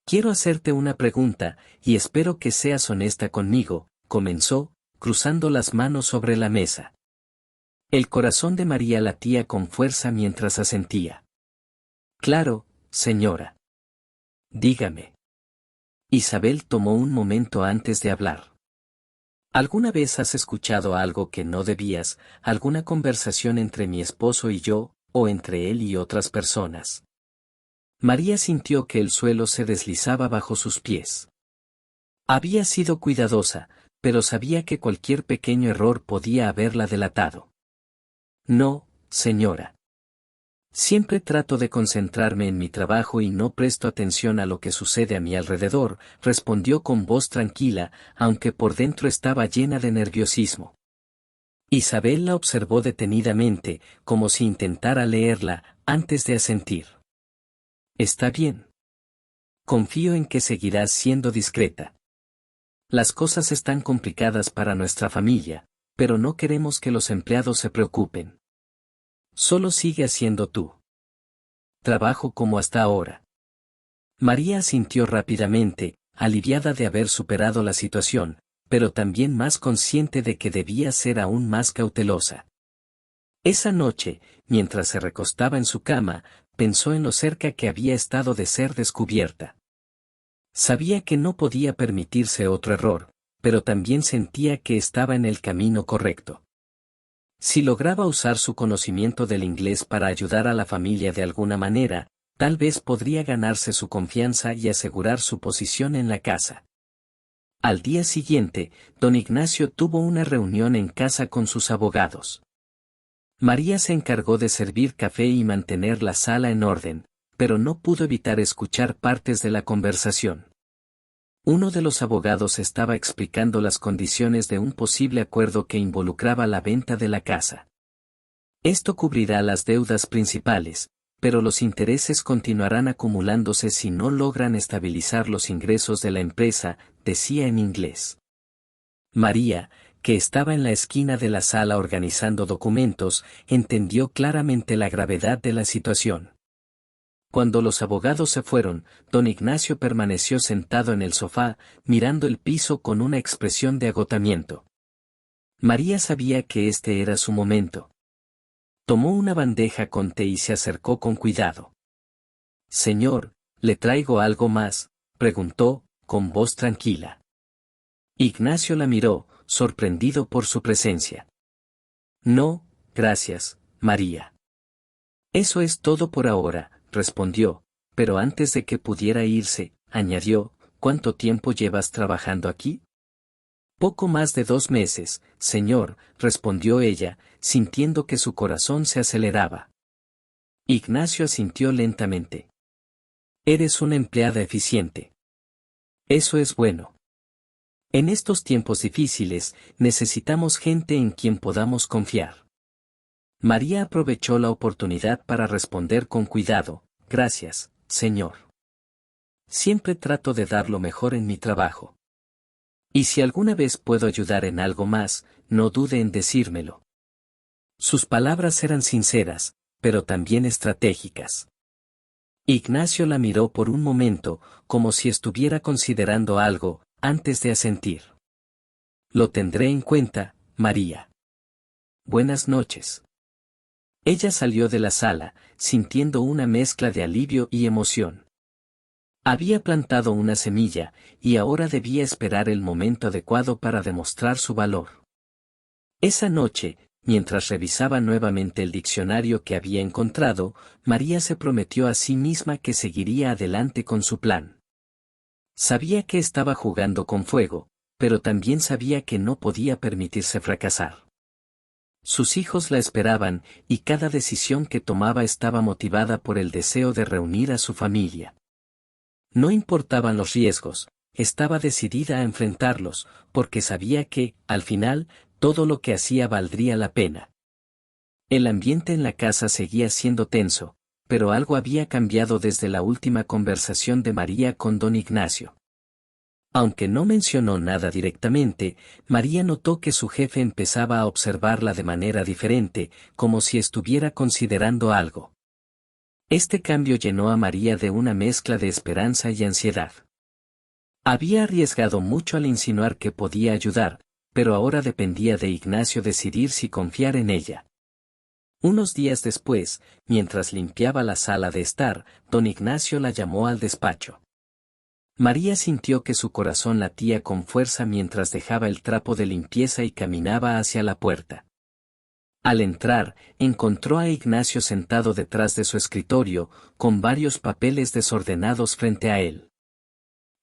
Quiero hacerte una pregunta, y espero que seas honesta conmigo, comenzó, cruzando las manos sobre la mesa. El corazón de María latía con fuerza mientras asentía. Claro, señora. Dígame. Isabel tomó un momento antes de hablar. ¿Alguna vez has escuchado algo que no debías, alguna conversación entre mi esposo y yo, o entre él y otras personas? María sintió que el suelo se deslizaba bajo sus pies. Había sido cuidadosa, pero sabía que cualquier pequeño error podía haberla delatado. No, señora. Siempre trato de concentrarme en mi trabajo y no presto atención a lo que sucede a mi alrededor, respondió con voz tranquila, aunque por dentro estaba llena de nerviosismo. Isabel la observó detenidamente, como si intentara leerla, antes de asentir. Está bien. Confío en que seguirás siendo discreta. Las cosas están complicadas para nuestra familia, pero no queremos que los empleados se preocupen. Solo sigue haciendo tú. Trabajo como hasta ahora. María asintió rápidamente, aliviada de haber superado la situación, pero también más consciente de que debía ser aún más cautelosa. Esa noche, mientras se recostaba en su cama, pensó en lo cerca que había estado de ser descubierta. Sabía que no podía permitirse otro error, pero también sentía que estaba en el camino correcto. Si lograba usar su conocimiento del inglés para ayudar a la familia de alguna manera, tal vez podría ganarse su confianza y asegurar su posición en la casa. Al día siguiente, don Ignacio tuvo una reunión en casa con sus abogados. María se encargó de servir café y mantener la sala en orden, pero no pudo evitar escuchar partes de la conversación. Uno de los abogados estaba explicando las condiciones de un posible acuerdo que involucraba la venta de la casa. Esto cubrirá las deudas principales, pero los intereses continuarán acumulándose si no logran estabilizar los ingresos de la empresa, decía en inglés. María, que estaba en la esquina de la sala organizando documentos, entendió claramente la gravedad de la situación. Cuando los abogados se fueron, don Ignacio permaneció sentado en el sofá, mirando el piso con una expresión de agotamiento. María sabía que este era su momento. Tomó una bandeja con té y se acercó con cuidado. Señor, ¿le traigo algo más?, preguntó, con voz tranquila. Ignacio la miró, sorprendido por su presencia. No, gracias, María. Eso es todo por ahora, respondió, pero antes de que pudiera irse, añadió, ¿cuánto tiempo llevas trabajando aquí? Poco más de 2 meses, señor, respondió ella, sintiendo que su corazón se aceleraba. Ignacio asintió lentamente. Eres una empleada eficiente. Eso es bueno. En estos tiempos difíciles, necesitamos gente en quien podamos confiar. María aprovechó la oportunidad para responder con cuidado, gracias, señor. Siempre trato de dar lo mejor en mi trabajo. Y si alguna vez puedo ayudar en algo más, no dude en decírmelo. Sus palabras eran sinceras, pero también estratégicas. Ignacio la miró por un momento, como si estuviera considerando algo, antes de asentir. Lo tendré en cuenta, María. Buenas noches. Ella salió de la sala, sintiendo una mezcla de alivio y emoción. Había plantado una semilla, y ahora debía esperar el momento adecuado para demostrar su valor. Esa noche, mientras revisaba nuevamente el diccionario que había encontrado, María se prometió a sí misma que seguiría adelante con su plan. Sabía que estaba jugando con fuego, pero también sabía que no podía permitirse fracasar. Sus hijos la esperaban, y cada decisión que tomaba estaba motivada por el deseo de reunir a su familia. No importaban los riesgos, estaba decidida a enfrentarlos, porque sabía que, al final, todo lo que hacía valdría la pena. El ambiente en la casa seguía siendo tenso, pero algo había cambiado desde la última conversación de María con don Ignacio. Aunque no mencionó nada directamente, María notó que su jefe empezaba a observarla de manera diferente, como si estuviera considerando algo. Este cambio llenó a María de una mezcla de esperanza y ansiedad. Había arriesgado mucho al insinuar que podía ayudar, pero ahora dependía de Ignacio decidir si confiar en ella. Unos días después, mientras limpiaba la sala de estar, don Ignacio la llamó al despacho. María sintió que su corazón latía con fuerza mientras dejaba el trapo de limpieza y caminaba hacia la puerta. Al entrar, encontró a Ignacio sentado detrás de su escritorio, con varios papeles desordenados frente a él.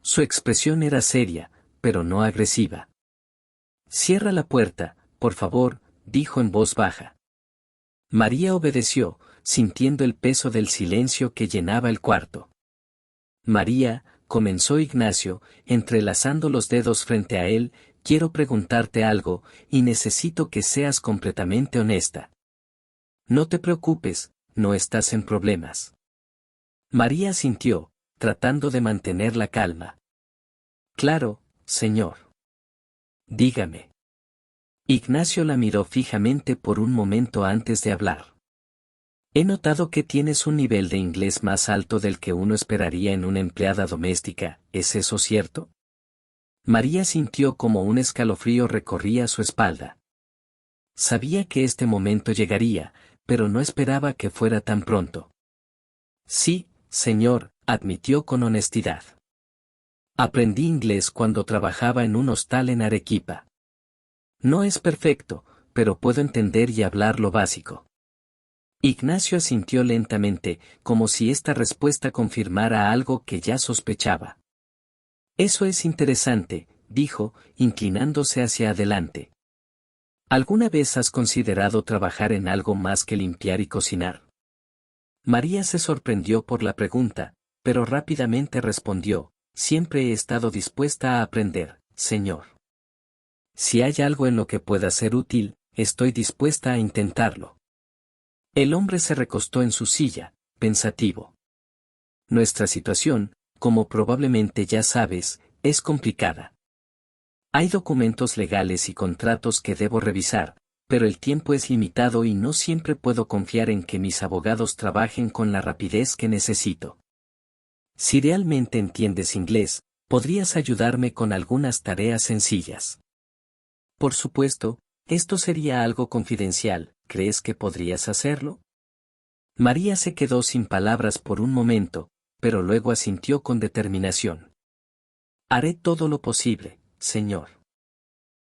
Su expresión era seria, pero no agresiva. «Cierra la puerta, por favor», dijo en voz baja. María obedeció, sintiendo el peso del silencio que llenaba el cuarto. «María», comenzó Ignacio, entrelazando los dedos frente a él, «quiero preguntarte algo, y necesito que seas completamente honesta. No te preocupes, no estás en problemas». María asintió, tratando de mantener la calma. «Claro, señor». «Dígame». Ignacio la miró fijamente por un momento antes de hablar. «He notado que tienes un nivel de inglés más alto del que uno esperaría en una empleada doméstica, ¿es eso cierto?». María sintió como un escalofrío recorría su espalda. Sabía que este momento llegaría, pero no esperaba que fuera tan pronto. «Sí, señor», admitió con honestidad. «Aprendí inglés cuando trabajaba en un hostal en Arequipa. No es perfecto, pero puedo entender y hablar lo básico». Ignacio asintió lentamente, como si esta respuesta confirmara algo que ya sospechaba. «Eso es interesante», dijo, inclinándose hacia adelante. «¿Alguna vez has considerado trabajar en algo más que limpiar y cocinar?». María se sorprendió por la pregunta, pero rápidamente respondió: «Siempre he estado dispuesta a aprender, señor. Si hay algo en lo que pueda ser útil, estoy dispuesta a intentarlo». El hombre se recostó en su silla, pensativo. «Nuestra situación, como probablemente ya sabes, es complicada. Hay documentos legales y contratos que debo revisar, pero el tiempo es limitado y no siempre puedo confiar en que mis abogados trabajen con la rapidez que necesito. Si realmente entiendes inglés, podrías ayudarme con algunas tareas sencillas». «Por supuesto, esto sería algo confidencial, ¿crees que podrías hacerlo?». María se quedó sin palabras por un momento, pero luego asintió con determinación. «Haré todo lo posible, señor.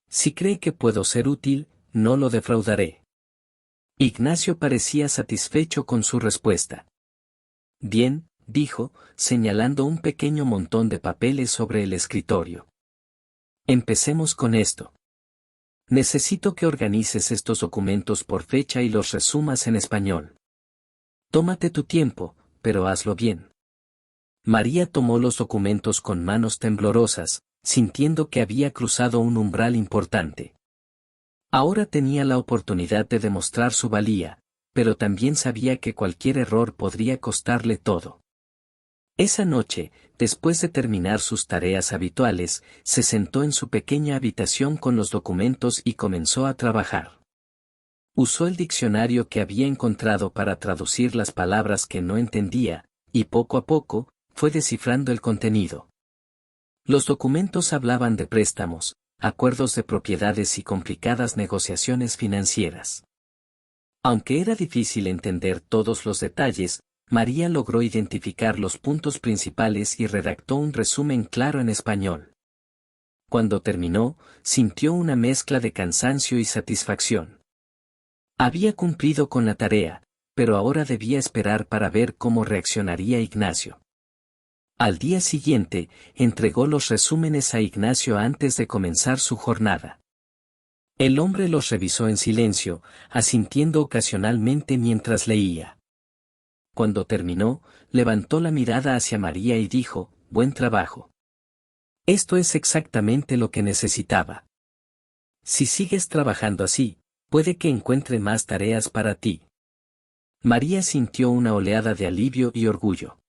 Si cree que puedo ser útil, no lo defraudaré». Ignacio parecía satisfecho con su respuesta. «Bien», dijo, señalando un pequeño montón de papeles sobre el escritorio. «Empecemos con esto. Necesito que organices estos documentos por fecha y los resumas en español. Tómate tu tiempo, pero hazlo bien». María tomó los documentos con manos temblorosas, sintiendo que había cruzado un umbral importante. Ahora tenía la oportunidad de demostrar su valía, pero también sabía que cualquier error podría costarle todo. Esa noche, después de terminar sus tareas habituales, se sentó en su pequeña habitación con los documentos y comenzó a trabajar. Usó el diccionario que había encontrado para traducir las palabras que no entendía, y poco a poco, fue descifrando el contenido. Los documentos hablaban de préstamos, acuerdos de propiedades y complicadas negociaciones financieras. Aunque era difícil entender todos los detalles, María logró identificar los puntos principales y redactó un resumen claro en español. Cuando terminó, sintió una mezcla de cansancio y satisfacción. Había cumplido con la tarea, pero ahora debía esperar para ver cómo reaccionaría Ignacio. Al día siguiente, entregó los resúmenes a Ignacio antes de comenzar su jornada. El hombre los revisó en silencio, asintiendo ocasionalmente mientras leía. Cuando terminó, levantó la mirada hacia María y dijo: «Buen trabajo. Esto es exactamente lo que necesitaba. Si sigues trabajando así, puede que encuentre más tareas para ti». María sintió una oleada de alivio y orgullo.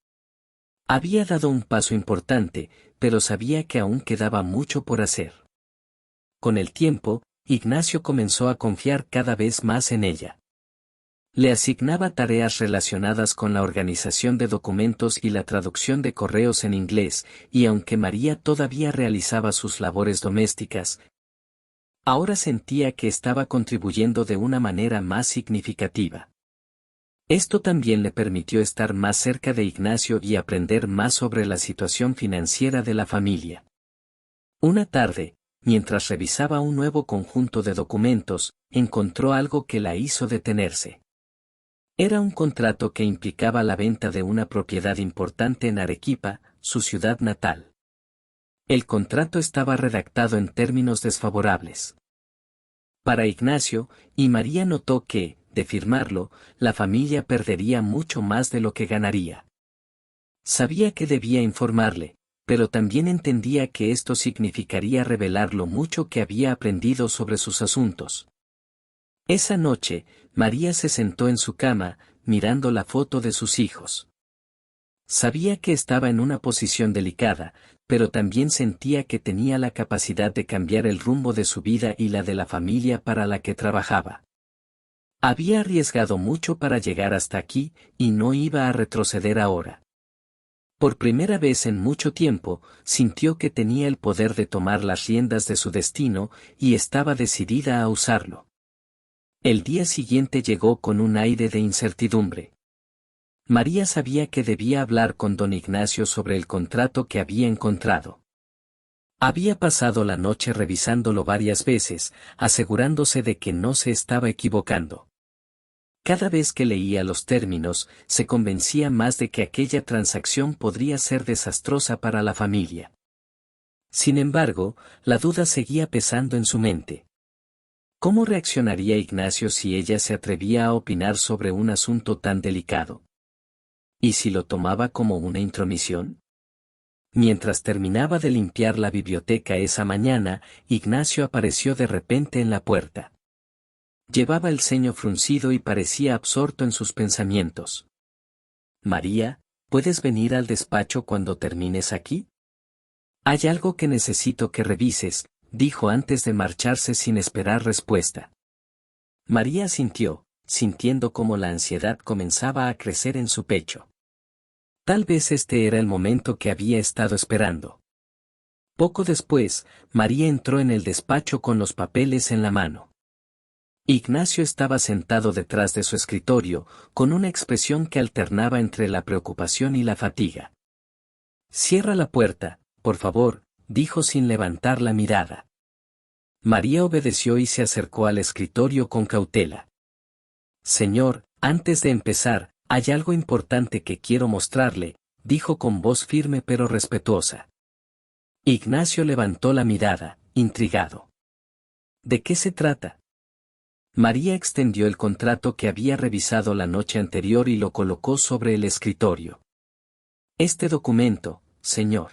Había dado un paso importante, pero sabía que aún quedaba mucho por hacer. Con el tiempo, Ignacio comenzó a confiar cada vez más en ella. Le asignaba tareas relacionadas con la organización de documentos y la traducción de correos en inglés, y aunque María todavía realizaba sus labores domésticas, Ahora sentía que estaba contribuyendo de una manera más significativa. Esto también le permitió estar más cerca de Ignacio y aprender más sobre la situación financiera de la familia. Una tarde, mientras revisaba un nuevo conjunto de documentos, encontró algo que la hizo detenerse. Era un contrato que implicaba la venta de una propiedad importante en Arequipa, su ciudad natal. El contrato estaba redactado en términos desfavorables para Ignacio, y María notó que, de firmarlo, la familia perdería mucho más de lo que ganaría. Sabía que debía informarle, pero también entendía que esto significaría revelar lo mucho que había aprendido sobre sus asuntos. Esa noche, María se sentó en su cama, mirando la foto de sus hijos. Sabía que estaba en una posición delicada, pero también sentía que tenía la capacidad de cambiar el rumbo de su vida y la de la familia para la que trabajaba. Había arriesgado mucho para llegar hasta aquí, y no iba a retroceder ahora. Por primera vez en mucho tiempo, sintió que tenía el poder de tomar las riendas de su destino, y estaba decidida a usarlo. El día siguiente llegó con un aire de incertidumbre. María sabía que debía hablar con don Ignacio sobre el contrato que había encontrado. Había pasado la noche revisándolo varias veces, asegurándose de que no se estaba equivocando. Cada vez que leía los términos, se convencía más de que aquella transacción podría ser desastrosa para la familia. Sin embargo, la duda seguía pesando en su mente. ¿Cómo reaccionaría Ignacio si ella se atrevía a opinar sobre un asunto tan delicado? ¿Y si lo tomaba como una intromisión? Mientras terminaba de limpiar la biblioteca esa mañana, Ignacio apareció de repente en la puerta. Llevaba el ceño fruncido y parecía absorto en sus pensamientos. María, ¿puedes venir al despacho cuando termines aquí? Hay algo que necesito que revises, dijo antes de marcharse sin esperar respuesta. María asintió, sintiendo cómo la ansiedad comenzaba a crecer en su pecho. Tal vez este era el momento que había estado esperando. Poco después, María entró en el despacho con los papeles en la mano. Ignacio estaba sentado detrás de su escritorio, con una expresión que alternaba entre la preocupación y la fatiga. «Cierra la puerta, por favor», dijo sin levantar la mirada. María obedeció y se acercó al escritorio con cautela. «Señor, antes de empezar, hay algo importante que quiero mostrarle», dijo con voz firme pero respetuosa. Ignacio levantó la mirada, intrigado. «¿De qué se trata?». María extendió el contrato que había revisado la noche anterior y lo colocó sobre el escritorio. «Este documento, señor.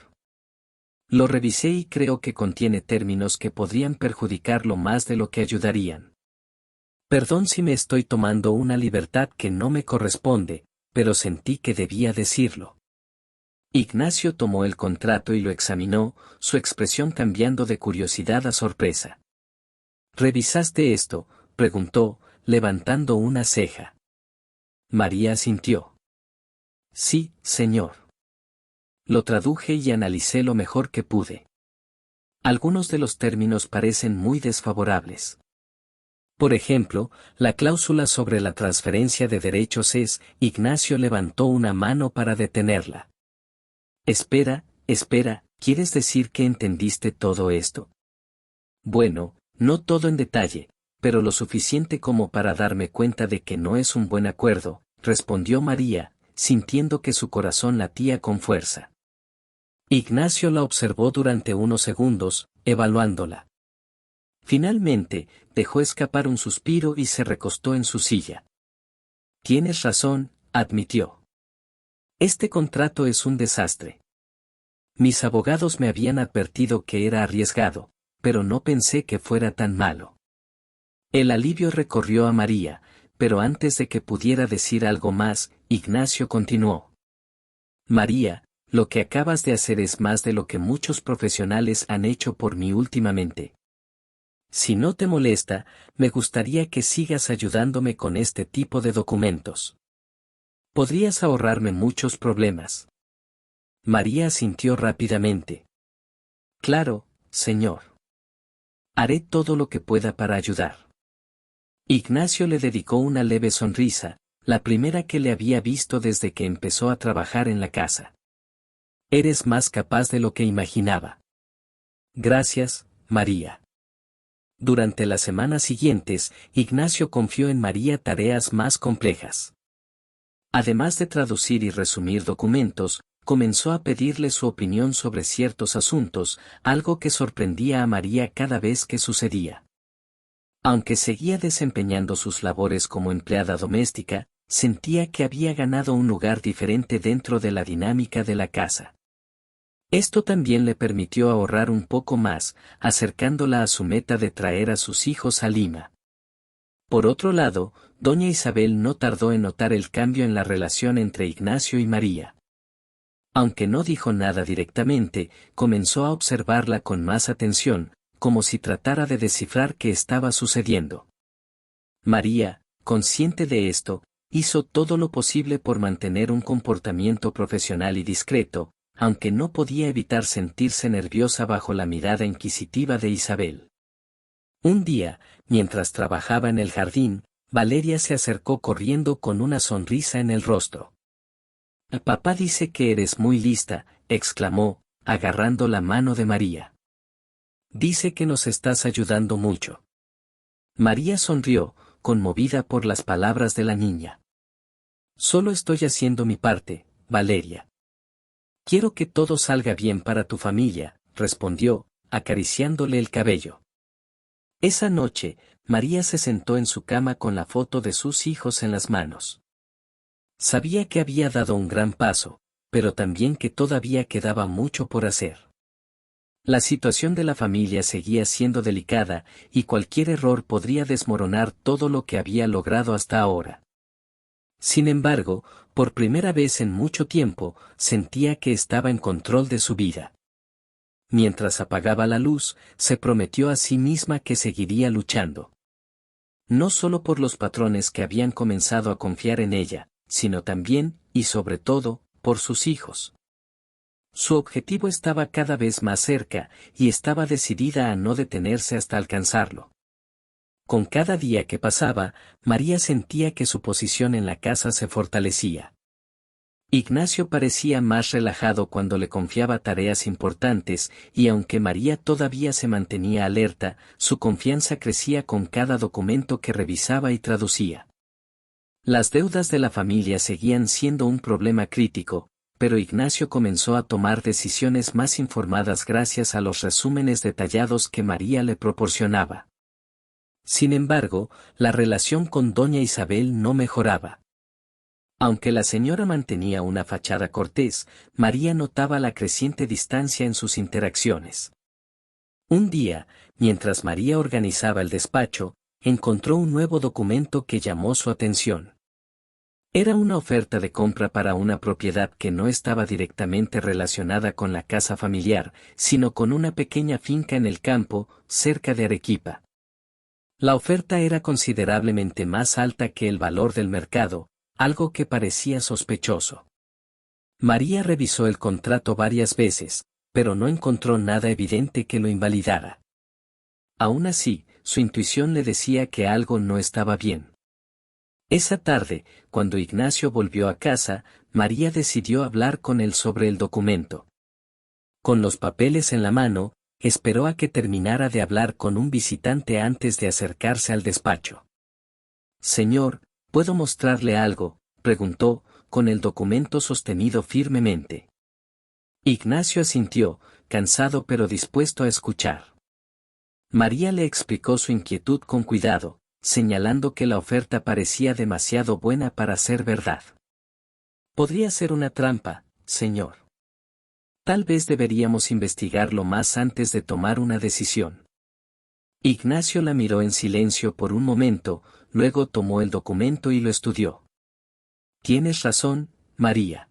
Lo revisé y creo que contiene términos que podrían perjudicarlo más de lo que ayudarían. Perdón si me estoy tomando una libertad que no me corresponde, pero sentí que debía decirlo». Ignacio tomó el contrato y lo examinó, su expresión cambiando de curiosidad a sorpresa. «¿Revisaste esto?», preguntó, levantando una ceja. María asintió. «Sí, señor. Lo traduje y analicé lo mejor que pude. Algunos de los términos parecen muy desfavorables. Por ejemplo, la cláusula sobre la transferencia de derechos es». Ignacio levantó una mano para detenerla. «Espera, ¿quieres decir que entendiste todo esto?». «Bueno, no todo en detalle, pero lo suficiente como para darme cuenta de que no es un buen acuerdo», respondió María, sintiendo que su corazón latía con fuerza. Ignacio la observó durante unos segundos, evaluándola. Finalmente, dejó escapar un suspiro y se recostó en su silla. «Tienes razón», admitió. «Este contrato es un desastre. Mis abogados me habían advertido que era arriesgado, pero no pensé que fuera tan malo». El alivio recorrió a María, pero antes de que pudiera decir algo más, Ignacio continuó. «María, lo que acabas de hacer es más de lo que muchos profesionales han hecho por mí últimamente. Si no te molesta, me gustaría que sigas ayudándome con este tipo de documentos. Podrías ahorrarme muchos problemas». María asintió rápidamente. «Claro, señor». Haré todo lo que pueda para ayudar. Ignacio le dedicó una leve sonrisa, la primera que le había visto desde que empezó a trabajar en la casa. Eres más capaz de lo que imaginaba. Gracias, María. Durante las semanas siguientes, Ignacio confió en María tareas más complejas. Además de traducir y resumir documentos, comenzó a pedirle su opinión sobre ciertos asuntos, algo que sorprendía a María cada vez que sucedía. Aunque seguía desempeñando sus labores como empleada doméstica, sentía que había ganado un lugar diferente dentro de la dinámica de la casa. Esto también le permitió ahorrar un poco más, acercándola a su meta de traer a sus hijos a Lima. Por otro lado, doña Isabel no tardó en notar el cambio en la relación entre Ignacio y María. Aunque no dijo nada directamente, comenzó a observarla con más atención, como si tratara de descifrar qué estaba sucediendo. María, consciente de esto, hizo todo lo posible por mantener un comportamiento profesional y discreto, aunque no podía evitar sentirse nerviosa bajo la mirada inquisitiva de Isabel. Un día, mientras trabajaba en el jardín, Valeria se acercó corriendo con una sonrisa en el rostro. «Papá dice que eres muy lista», exclamó, agarrando la mano de María. «Dice que nos estás ayudando mucho». María sonrió, conmovida por las palabras de la niña. «Solo estoy haciendo mi parte, Valeria. Quiero que todo salga bien para tu familia», respondió, acariciándole el cabello. Esa noche, María se sentó en su cama con la foto de sus hijos en las manos. Sabía que había dado un gran paso, pero también que todavía quedaba mucho por hacer. La situación de la familia seguía siendo delicada, y cualquier error podría desmoronar todo lo que había logrado hasta ahora. Sin embargo, por primera vez en mucho tiempo, sentía que estaba en control de su vida. Mientras apagaba la luz, se prometió a sí misma que seguiría luchando. No solo por los patrones que habían comenzado a confiar en ella, sino también, y sobre todo, por sus hijos. Su objetivo estaba cada vez más cerca, y estaba decidida a no detenerse hasta alcanzarlo. Con cada día que pasaba, María sentía que su posición en la casa se fortalecía. Ignacio parecía más relajado cuando le confiaba tareas importantes, y aunque María todavía se mantenía alerta, su confianza crecía con cada documento que revisaba y traducía. Las deudas de la familia seguían siendo un problema crítico, pero Ignacio comenzó a tomar decisiones más informadas gracias a los resúmenes detallados que María le proporcionaba. Sin embargo, la relación con doña Isabel no mejoraba. Aunque la señora mantenía una fachada cortés, María notaba la creciente distancia en sus interacciones. Un día, mientras María organizaba el despacho, encontró un nuevo documento que llamó su atención. Era una oferta de compra para una propiedad que no estaba directamente relacionada con la casa familiar, sino con una pequeña finca en el campo, cerca de Arequipa. La oferta era considerablemente más alta que el valor del mercado, algo que parecía sospechoso. María revisó el contrato varias veces, pero no encontró nada evidente que lo invalidara. Aún así, su intuición le decía que algo no estaba bien. Esa tarde, cuando Ignacio volvió a casa, María decidió hablar con él sobre el documento. Con los papeles en la mano, esperó a que terminara de hablar con un visitante antes de acercarse al despacho. «Señor, ¿puedo mostrarle algo?», preguntó, con el documento sostenido firmemente. Ignacio asintió, cansado pero dispuesto a escuchar. María le explicó su inquietud con cuidado, señalando que la oferta parecía demasiado buena para ser verdad. «Podría ser una trampa, señor. Tal vez deberíamos investigarlo más antes de tomar una decisión». Ignacio la miró en silencio por un momento, luego tomó el documento y lo estudió. «Tienes razón, María.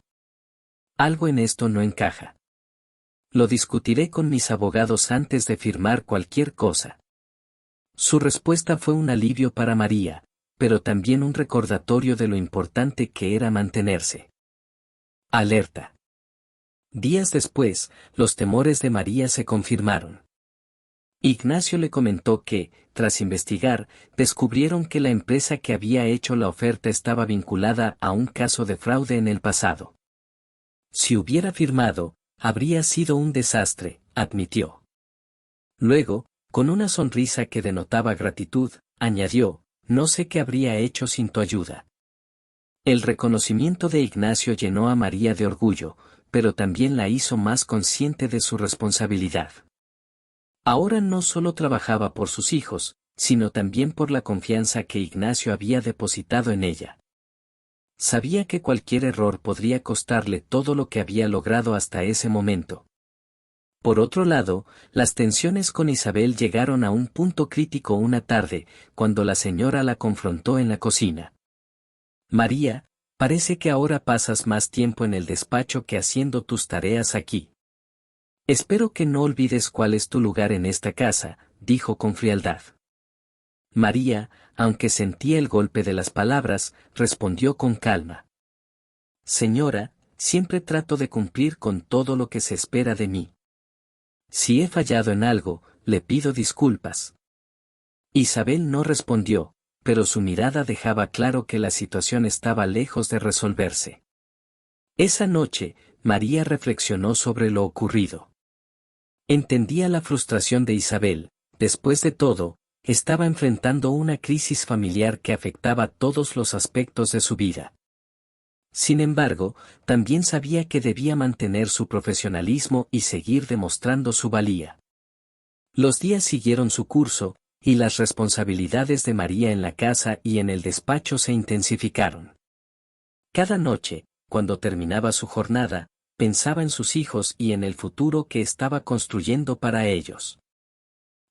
Algo en esto no encaja. Lo discutiré con mis abogados antes de firmar cualquier cosa». Su respuesta fue un alivio para María, pero también un recordatorio de lo importante que era mantenerse alerta. Días después, los temores de María se confirmaron. Ignacio le comentó que, tras investigar, descubrieron que la empresa que había hecho la oferta estaba vinculada a un caso de fraude en el pasado. Si hubiera firmado, habría sido un desastre, admitió. Luego, con una sonrisa que denotaba gratitud, añadió, no sé qué habría hecho sin tu ayuda. El reconocimiento de Ignacio llenó a María de orgullo, pero también la hizo más consciente de su responsabilidad. Ahora no solo trabajaba por sus hijos, sino también por la confianza que Ignacio había depositado en ella. Sabía que cualquier error podría costarle todo lo que había logrado hasta ese momento. Por otro lado, las tensiones con Isabel llegaron a un punto crítico una tarde, cuando la señora la confrontó en la cocina. María, parece que ahora pasas más tiempo en el despacho que haciendo tus tareas aquí. Espero que no olvides cuál es tu lugar en esta casa, dijo con frialdad. María, aunque sentía el golpe de las palabras, respondió con calma. Señora, siempre trato de cumplir con todo lo que se espera de mí. Si he fallado en algo, le pido disculpas. Isabel no respondió, pero su mirada dejaba claro que la situación estaba lejos de resolverse. Esa noche, María reflexionó sobre lo ocurrido. Entendía la frustración de Isabel, después de todo, estaba enfrentando una crisis familiar que afectaba todos los aspectos de su vida. Sin embargo, también sabía que debía mantener su profesionalismo y seguir demostrando su valía. Los días siguieron su curso, y las responsabilidades de María en la casa y en el despacho se intensificaron. Cada noche, cuando terminaba su jornada, pensaba en sus hijos y en el futuro que estaba construyendo para ellos.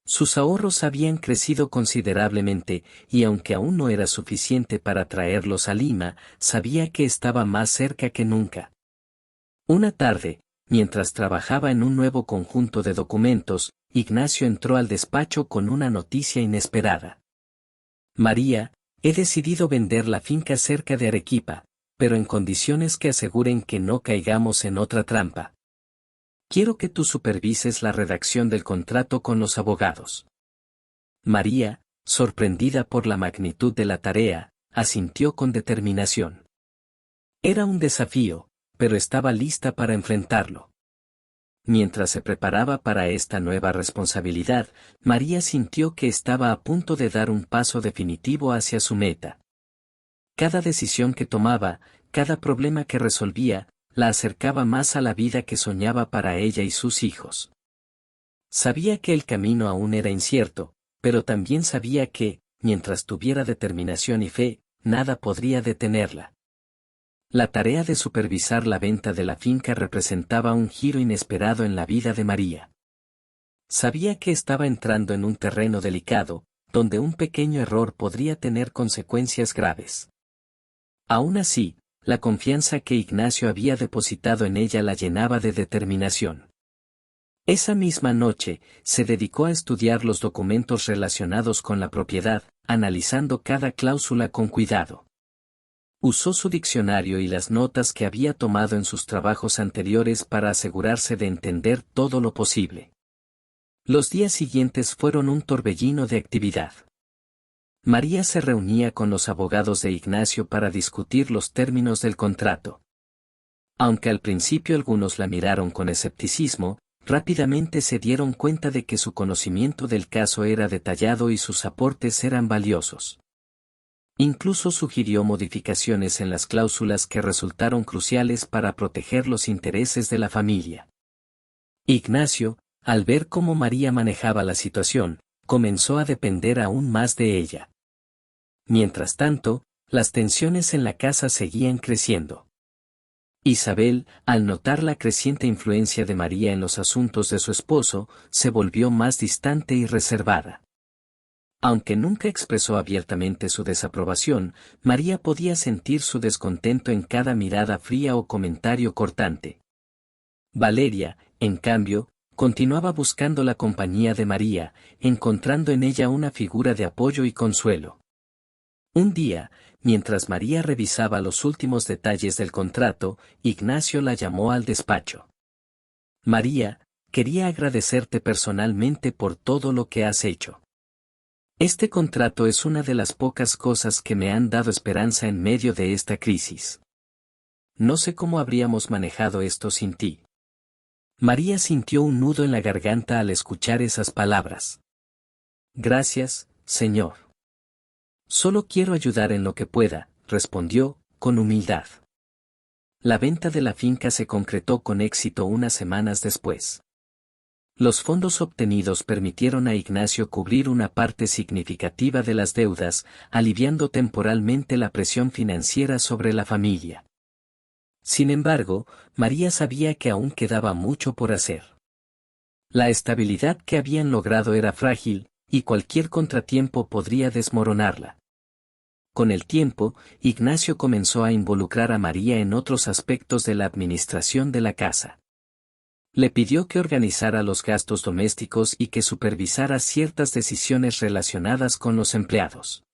Sus ahorros habían crecido considerablemente, y aunque aún no era suficiente para traerlos a Lima, sabía que estaba más cerca que nunca. Una tarde, mientras trabajaba en un nuevo conjunto de documentos, Ignacio entró al despacho con una noticia inesperada. María, he decidido vender la finca cerca de Arequipa, pero en condiciones que aseguren que no caigamos en otra trampa. Quiero que tú supervises la redacción del contrato con los abogados. María, sorprendida por la magnitud de la tarea, asintió con determinación. Era un desafío, pero estaba lista para enfrentarlo. Mientras se preparaba para esta nueva responsabilidad, María sintió que estaba a punto de dar un paso definitivo hacia su meta. Cada decisión que tomaba, cada problema que resolvía, la acercaba más a la vida que soñaba para ella y sus hijos. Sabía que el camino aún era incierto, pero también sabía que, mientras tuviera determinación y fe, nada podría detenerla. La tarea de supervisar la venta de la finca representaba un giro inesperado en la vida de María. Sabía que estaba entrando en un terreno delicado, donde un pequeño error podría tener consecuencias graves. Aún así, la confianza que Ignacio había depositado en ella la llenaba de determinación. Esa misma noche, se dedicó a estudiar los documentos relacionados con la propiedad, analizando cada cláusula con cuidado. Usó su diccionario y las notas que había tomado en sus trabajos anteriores para asegurarse de entender todo lo posible. Los días siguientes fueron un torbellino de actividad. María se reunía con los abogados de Ignacio para discutir los términos del contrato. Aunque al principio algunos la miraron con escepticismo, rápidamente se dieron cuenta de que su conocimiento del caso era detallado y sus aportes eran valiosos. Incluso sugirió modificaciones en las cláusulas que resultaron cruciales para proteger los intereses de la familia. Ignacio, al ver cómo María manejaba la situación, comenzó a depender aún más de ella. Mientras tanto, las tensiones en la casa seguían creciendo. Isabel, al notar la creciente influencia de María en los asuntos de su esposo, se volvió más distante y reservada. Aunque nunca expresó abiertamente su desaprobación, María podía sentir su descontento en cada mirada fría o comentario cortante. Valeria, en cambio, continuaba buscando la compañía de María, encontrando en ella una figura de apoyo y consuelo. Un día, mientras María revisaba los últimos detalles del contrato, Ignacio la llamó al despacho. María, quería agradecerte personalmente por todo lo que has hecho. Este contrato es una de las pocas cosas que me han dado esperanza en medio de esta crisis. No sé cómo habríamos manejado esto sin ti. María sintió un nudo en la garganta al escuchar esas palabras. Gracias, Señor. Solo quiero ayudar en lo que pueda, respondió, con humildad. La venta de la finca se concretó con éxito unas semanas después. Los fondos obtenidos permitieron a Ignacio cubrir una parte significativa de las deudas, aliviando temporalmente la presión financiera sobre la familia. Sin embargo, María sabía que aún quedaba mucho por hacer. La estabilidad que habían logrado era frágil, y cualquier contratiempo podría desmoronarla. Con el tiempo, Ignacio comenzó a involucrar a María en otros aspectos de la administración de la casa. Le pidió que organizara los gastos domésticos y que supervisara ciertas decisiones relacionadas con los empleados.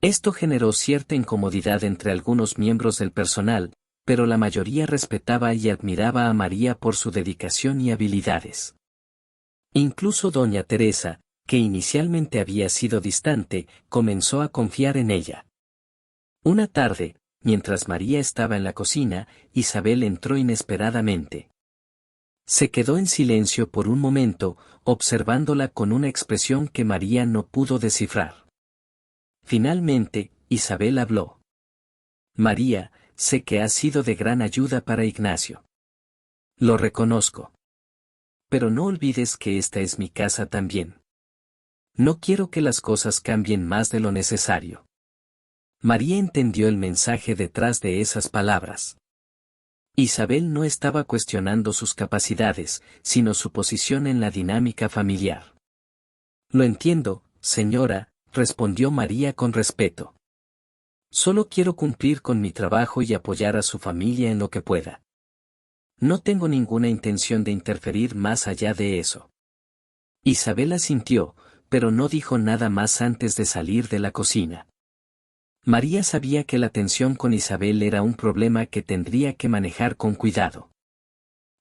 Esto generó cierta incomodidad entre algunos miembros del personal, pero la mayoría respetaba y admiraba a María por su dedicación y habilidades. Incluso doña Teresa, que inicialmente había sido distante, comenzó a confiar en ella. Una tarde, mientras María estaba en la cocina, Isabel entró inesperadamente. Se quedó en silencio por un momento, observándola con una expresión que María no pudo descifrar. Finalmente, Isabel habló. María, sé que has sido de gran ayuda para Ignacio. Lo reconozco. Pero no olvides que esta es mi casa también. No quiero que las cosas cambien más de lo necesario. María entendió el mensaje detrás de esas palabras. Isabel no estaba cuestionando sus capacidades, sino su posición en la dinámica familiar. Lo entiendo, señora, respondió María con respeto. Solo quiero cumplir con mi trabajo y apoyar a su familia en lo que pueda. No tengo ninguna intención de interferir más allá de eso. Isabel asintió, pero no dijo nada más antes de salir de la cocina. María sabía que la tensión con Isabel era un problema que tendría que manejar con cuidado.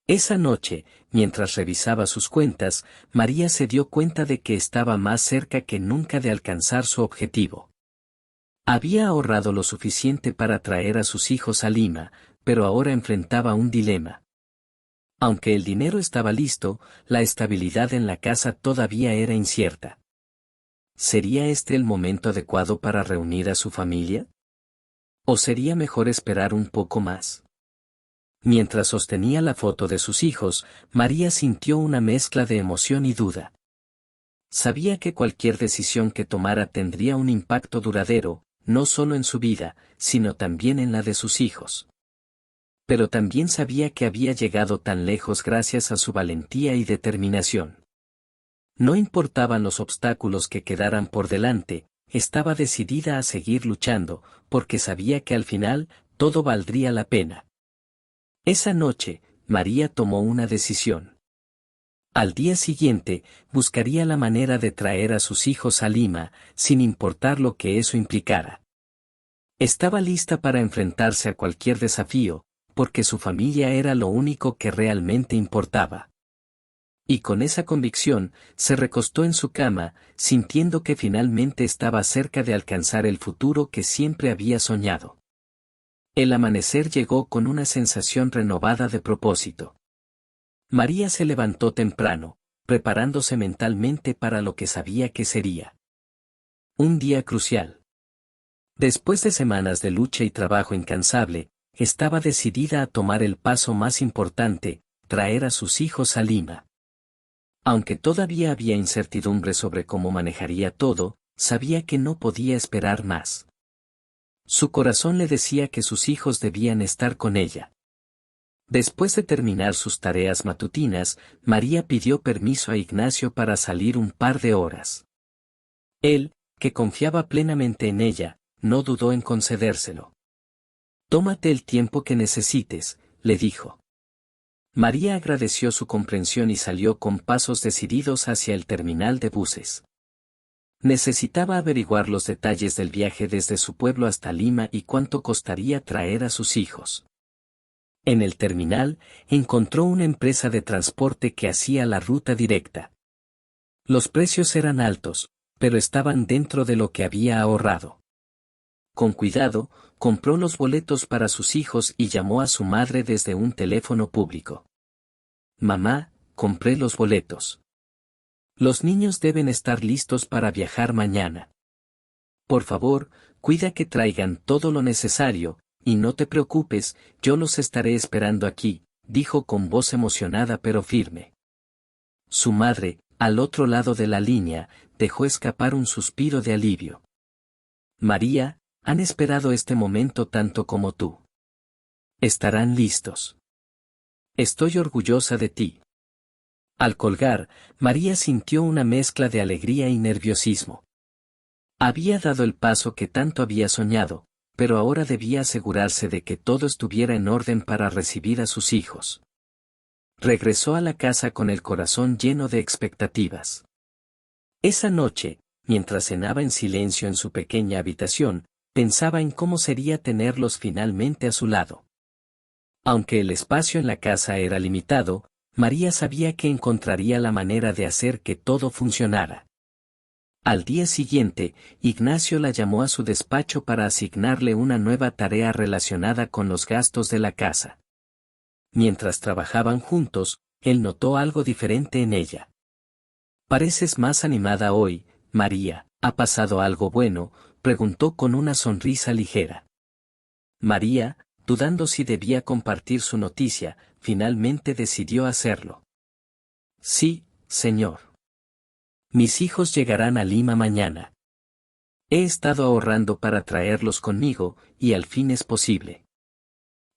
Esa noche, mientras revisaba sus cuentas, María se dio cuenta de que estaba más cerca que nunca de alcanzar su objetivo. Había ahorrado lo suficiente para traer a sus hijos a Lima, pero ahora enfrentaba un dilema. Aunque el dinero estaba listo, la estabilidad en la casa todavía era incierta. ¿Sería este el momento adecuado para reunir a su familia? ¿O sería mejor esperar un poco más? Mientras sostenía la foto de sus hijos, María sintió una mezcla de emoción y duda. Sabía que cualquier decisión que tomara tendría un impacto duradero, no solo en su vida, sino también en la de sus hijos. Pero también sabía que había llegado tan lejos gracias a su valentía y determinación. No importaban los obstáculos que quedaran por delante, estaba decidida a seguir luchando, porque sabía que al final, todo valdría la pena. Esa noche, María tomó una decisión. Al día siguiente, buscaría la manera de traer a sus hijos a Lima, sin importar lo que eso implicara. Estaba lista para enfrentarse a cualquier desafío, porque su familia era lo único que realmente importaba. Y con esa convicción, se recostó en su cama, sintiendo que finalmente estaba cerca de alcanzar el futuro que siempre había soñado. El amanecer llegó con una sensación renovada de propósito. María se levantó temprano, preparándose mentalmente para lo que sabía que sería un día crucial. Después de semanas de lucha y trabajo incansable, estaba decidida a tomar el paso más importante, traer a sus hijos a Lima. Aunque todavía había incertidumbre sobre cómo manejaría todo, sabía que no podía esperar más. Su corazón le decía que sus hijos debían estar con ella. Después de terminar sus tareas matutinas, María pidió permiso a Ignacio para salir un par de horas. Él, que confiaba plenamente en ella, no dudó en concedérselo. «Tómate el tiempo que necesites», le dijo. María agradeció su comprensión y salió con pasos decididos hacia el terminal de buses. Necesitaba averiguar los detalles del viaje desde su pueblo hasta Lima y cuánto costaría traer a sus hijos. En el terminal, encontró una empresa de transporte que hacía la ruta directa. Los precios eran altos, pero estaban dentro de lo que había ahorrado. Con cuidado, compró los boletos para sus hijos y llamó a su madre desde un teléfono público. Mamá, compré los boletos. Los niños deben estar listos para viajar mañana. Por favor, cuida que traigan todo lo necesario, y no te preocupes, yo los estaré esperando aquí, dijo con voz emocionada pero firme. Su madre, al otro lado de la línea, dejó escapar un suspiro de alivio. María, han esperado este momento tanto como tú. Estarán listos. Estoy orgullosa de ti. Al colgar, María sintió una mezcla de alegría y nerviosismo. Había dado el paso que tanto había soñado, pero ahora debía asegurarse de que todo estuviera en orden para recibir a sus hijos. Regresó a la casa con el corazón lleno de expectativas. Esa noche, mientras cenaba en silencio en su pequeña habitación, pensaba en cómo sería tenerlos finalmente a su lado. Aunque el espacio en la casa era limitado, María sabía que encontraría la manera de hacer que todo funcionara. Al día siguiente, Ignacio la llamó a su despacho para asignarle una nueva tarea relacionada con los gastos de la casa. Mientras trabajaban juntos, él notó algo diferente en ella. «Pareces más animada hoy, María, ¿ha pasado algo bueno?», preguntó con una sonrisa ligera. María, dudando si debía compartir su noticia, finalmente decidió hacerlo. «Sí, señor. Mis hijos llegarán a Lima mañana. He estado ahorrando para traerlos conmigo, y al fin es posible».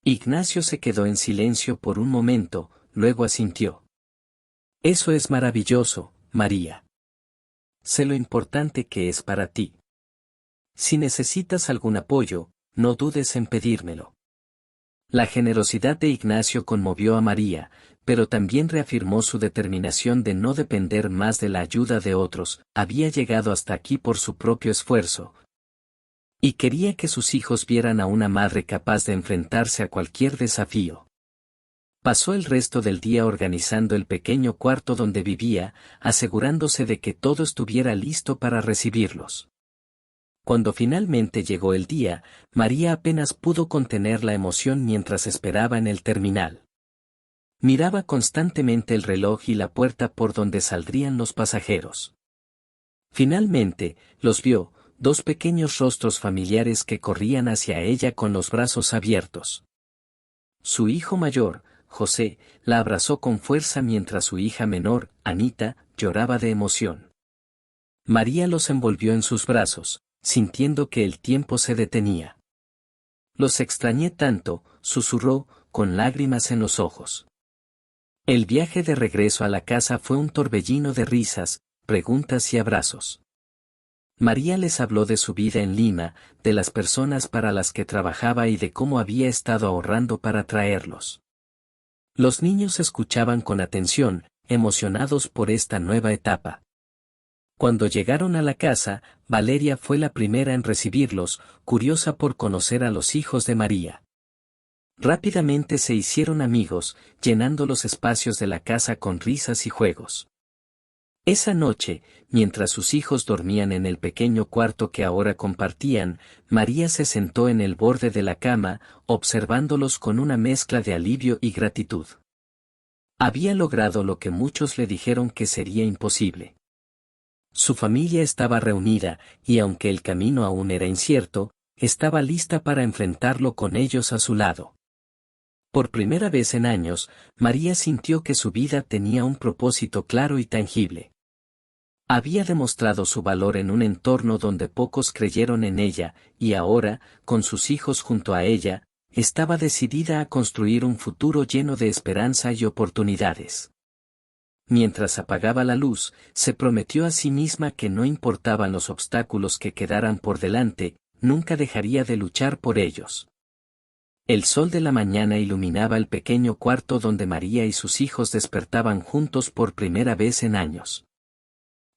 Ignacio se quedó en silencio por un momento, luego asintió. «Eso es maravilloso, María. Sé lo importante que es para ti. Si necesitas algún apoyo, no dudes en pedírmelo». La generosidad de Ignacio conmovió a María, pero también reafirmó su determinación de no depender más de la ayuda de otros. Había llegado hasta aquí por su propio esfuerzo, y quería que sus hijos vieran a una madre capaz de enfrentarse a cualquier desafío. Pasó el resto del día organizando el pequeño cuarto donde vivía, asegurándose de que todo estuviera listo para recibirlos. Cuando finalmente llegó el día, María apenas pudo contener la emoción mientras esperaba en el terminal. Miraba constantemente el reloj y la puerta por donde saldrían los pasajeros. Finalmente, los vio, dos pequeños rostros familiares que corrían hacia ella con los brazos abiertos. Su hijo mayor, José, la abrazó con fuerza mientras su hija menor, Anita, lloraba de emoción. María los envolvió en sus brazos, sintiendo que el tiempo se detenía. «Los extrañé tanto», susurró, con lágrimas en los ojos. El viaje de regreso a la casa fue un torbellino de risas, preguntas y abrazos. María les habló de su vida en Lima, de las personas para las que trabajaba y de cómo había estado ahorrando para traerlos. Los niños escuchaban con atención, emocionados por esta nueva etapa. Cuando llegaron a la casa, Valeria fue la primera en recibirlos, curiosa por conocer a los hijos de María. Rápidamente se hicieron amigos, llenando los espacios de la casa con risas y juegos. Esa noche, mientras sus hijos dormían en el pequeño cuarto que ahora compartían, María se sentó en el borde de la cama, observándolos con una mezcla de alivio y gratitud. Había logrado lo que muchos le dijeron que sería imposible. Su familia estaba reunida, y aunque el camino aún era incierto, estaba lista para enfrentarlo con ellos a su lado. Por primera vez en años, María sintió que su vida tenía un propósito claro y tangible. Había demostrado su valor en un entorno donde pocos creyeron en ella, y ahora, con sus hijos junto a ella, estaba decidida a construir un futuro lleno de esperanza y oportunidades. Mientras apagaba la luz, se prometió a sí misma que no importaban los obstáculos que quedaran por delante, nunca dejaría de luchar por ellos. El sol de la mañana iluminaba el pequeño cuarto donde María y sus hijos despertaban juntos por primera vez en años.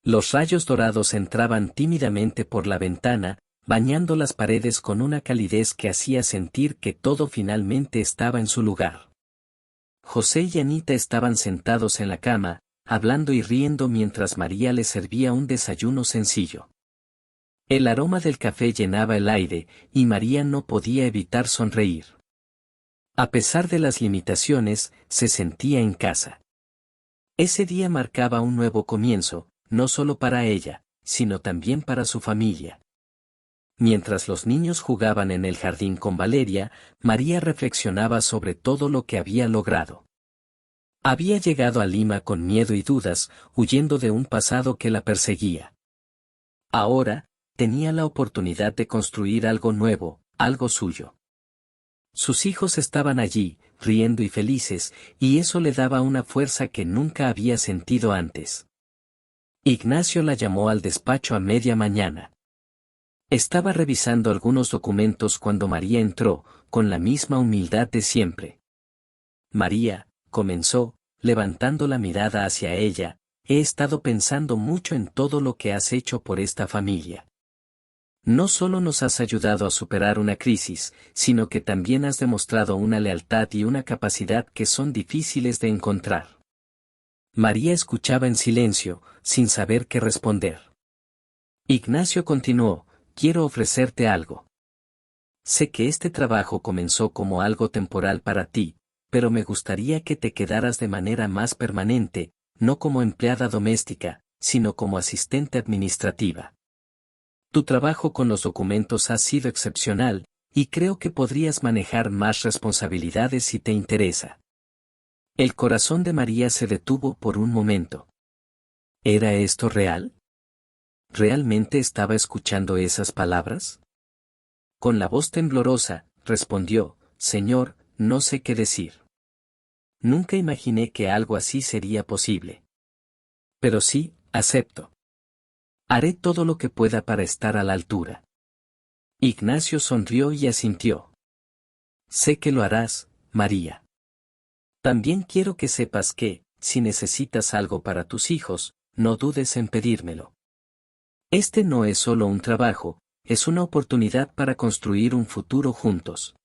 Los rayos dorados entraban tímidamente por la ventana, bañando las paredes con una calidez que hacía sentir que todo finalmente estaba en su lugar. José y Anita estaban sentados en la cama, hablando y riendo mientras María les servía un desayuno sencillo. El aroma del café llenaba el aire, y María no podía evitar sonreír. A pesar de las limitaciones, se sentía en casa. Ese día marcaba un nuevo comienzo, no solo para ella, sino también para su familia. Mientras los niños jugaban en el jardín con Valeria, María reflexionaba sobre todo lo que había logrado. Había llegado a Lima con miedo y dudas, huyendo de un pasado que la perseguía. Ahora, tenía la oportunidad de construir algo nuevo, algo suyo. Sus hijos estaban allí, riendo y felices, y eso le daba una fuerza que nunca había sentido antes. Ignacio la llamó al despacho a media mañana. Estaba revisando algunos documentos cuando María entró, con la misma humildad de siempre. María, comenzó, levantando la mirada hacia ella, he estado pensando mucho en todo lo que has hecho por esta familia. No solo nos has ayudado a superar una crisis, sino que también has demostrado una lealtad y una capacidad que son difíciles de encontrar. María escuchaba en silencio, sin saber qué responder. Ignacio continuó, quiero ofrecerte algo. Sé que este trabajo comenzó como algo temporal para ti, pero me gustaría que te quedaras de manera más permanente, no como empleada doméstica, sino como asistente administrativa. Tu trabajo con los documentos ha sido excepcional, y creo que podrías manejar más responsabilidades si te interesa. El corazón de María se detuvo por un momento. ¿Era esto real? ¿Realmente estaba escuchando esas palabras? Con la voz temblorosa, respondió, Señor, no sé qué decir. Nunca imaginé que algo así sería posible. Pero sí, acepto. Haré todo lo que pueda para estar a la altura. Ignacio sonrió y asintió. Sé que lo harás, María. También quiero que sepas que, si necesitas algo para tus hijos, no dudes en pedírmelo. Este no es solo un trabajo, es una oportunidad para construir un futuro juntos.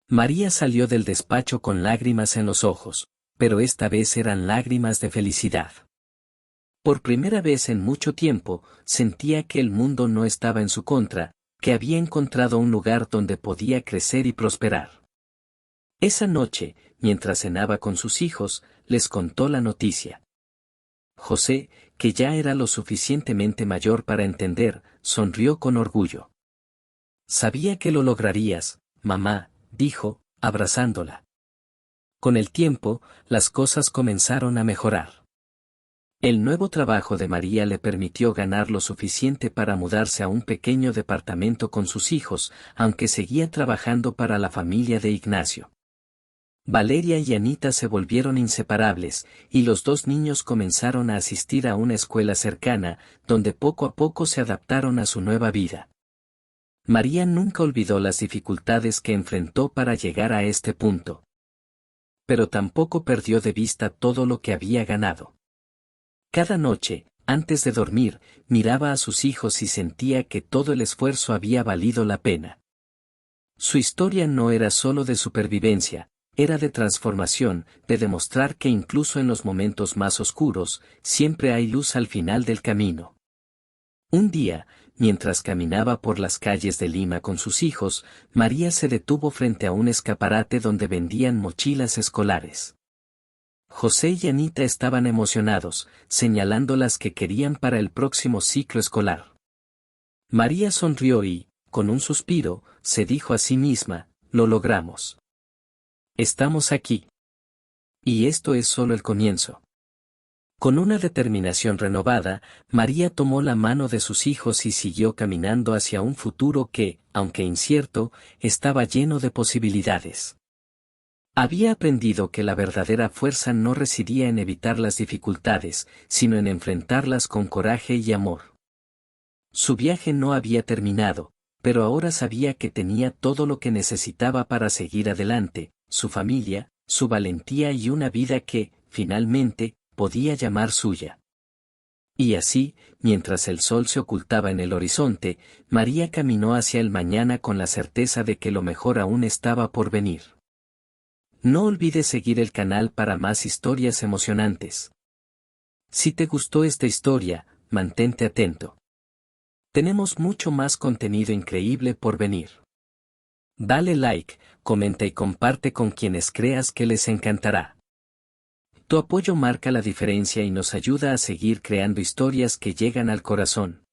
María salió del despacho con lágrimas en los ojos, pero esta vez eran lágrimas de felicidad. Por primera vez en mucho tiempo, sentía que el mundo no estaba en su contra, que había encontrado un lugar donde podía crecer y prosperar. Esa noche, mientras cenaba con sus hijos, les contó la noticia. José, que ya era lo suficientemente mayor para entender, sonrió con orgullo. Sabía que lo lograrías, mamá, dijo, abrazándola. Con el tiempo, las cosas comenzaron a mejorar. El nuevo trabajo de María le permitió ganar lo suficiente para mudarse a un pequeño departamento con sus hijos, aunque seguía trabajando para la familia de Ignacio. Valeria y Anita se volvieron inseparables, y los dos niños comenzaron a asistir a una escuela cercana, donde poco a poco se adaptaron a su nueva vida. María nunca olvidó las dificultades que enfrentó para llegar a este punto. Pero tampoco perdió de vista todo lo que había ganado. Cada noche, antes de dormir, miraba a sus hijos y sentía que todo el esfuerzo había valido la pena. Su historia no era solo de supervivencia, era de transformación, de demostrar que incluso en los momentos más oscuros, siempre hay luz al final del camino. Un día, mientras caminaba por las calles de Lima con sus hijos, María se detuvo frente a un escaparate donde vendían mochilas escolares. José y Anita estaban emocionados, señalando las que querían para el próximo ciclo escolar. María sonrió y, con un suspiro, se dijo a sí misma, lo logramos. Estamos aquí. Y esto es solo el comienzo. Con una determinación renovada, María tomó la mano de sus hijos y siguió caminando hacia un futuro que, aunque incierto, estaba lleno de posibilidades. Había aprendido que la verdadera fuerza no residía en evitar las dificultades, sino en enfrentarlas con coraje y amor. Su viaje no había terminado, pero ahora sabía que tenía todo lo que necesitaba para seguir adelante, su familia, su valentía y una vida que, finalmente, podía llamar suya. Y así, mientras el sol se ocultaba en el horizonte, María caminó hacia el mañana con la certeza de que lo mejor aún estaba por venir. No olvides seguir el canal para más historias emocionantes. Si te gustó esta historia, mantente atento. Tenemos mucho más contenido increíble por venir. Dale like, comenta y comparte con quienes creas que les encantará. Tu apoyo marca la diferencia y nos ayuda a seguir creando historias que llegan al corazón.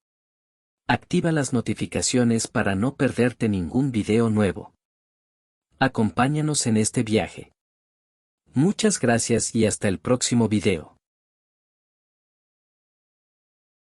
Activa las notificaciones para no perderte ningún video nuevo. Acompáñanos en este viaje. Muchas gracias y hasta el próximo video.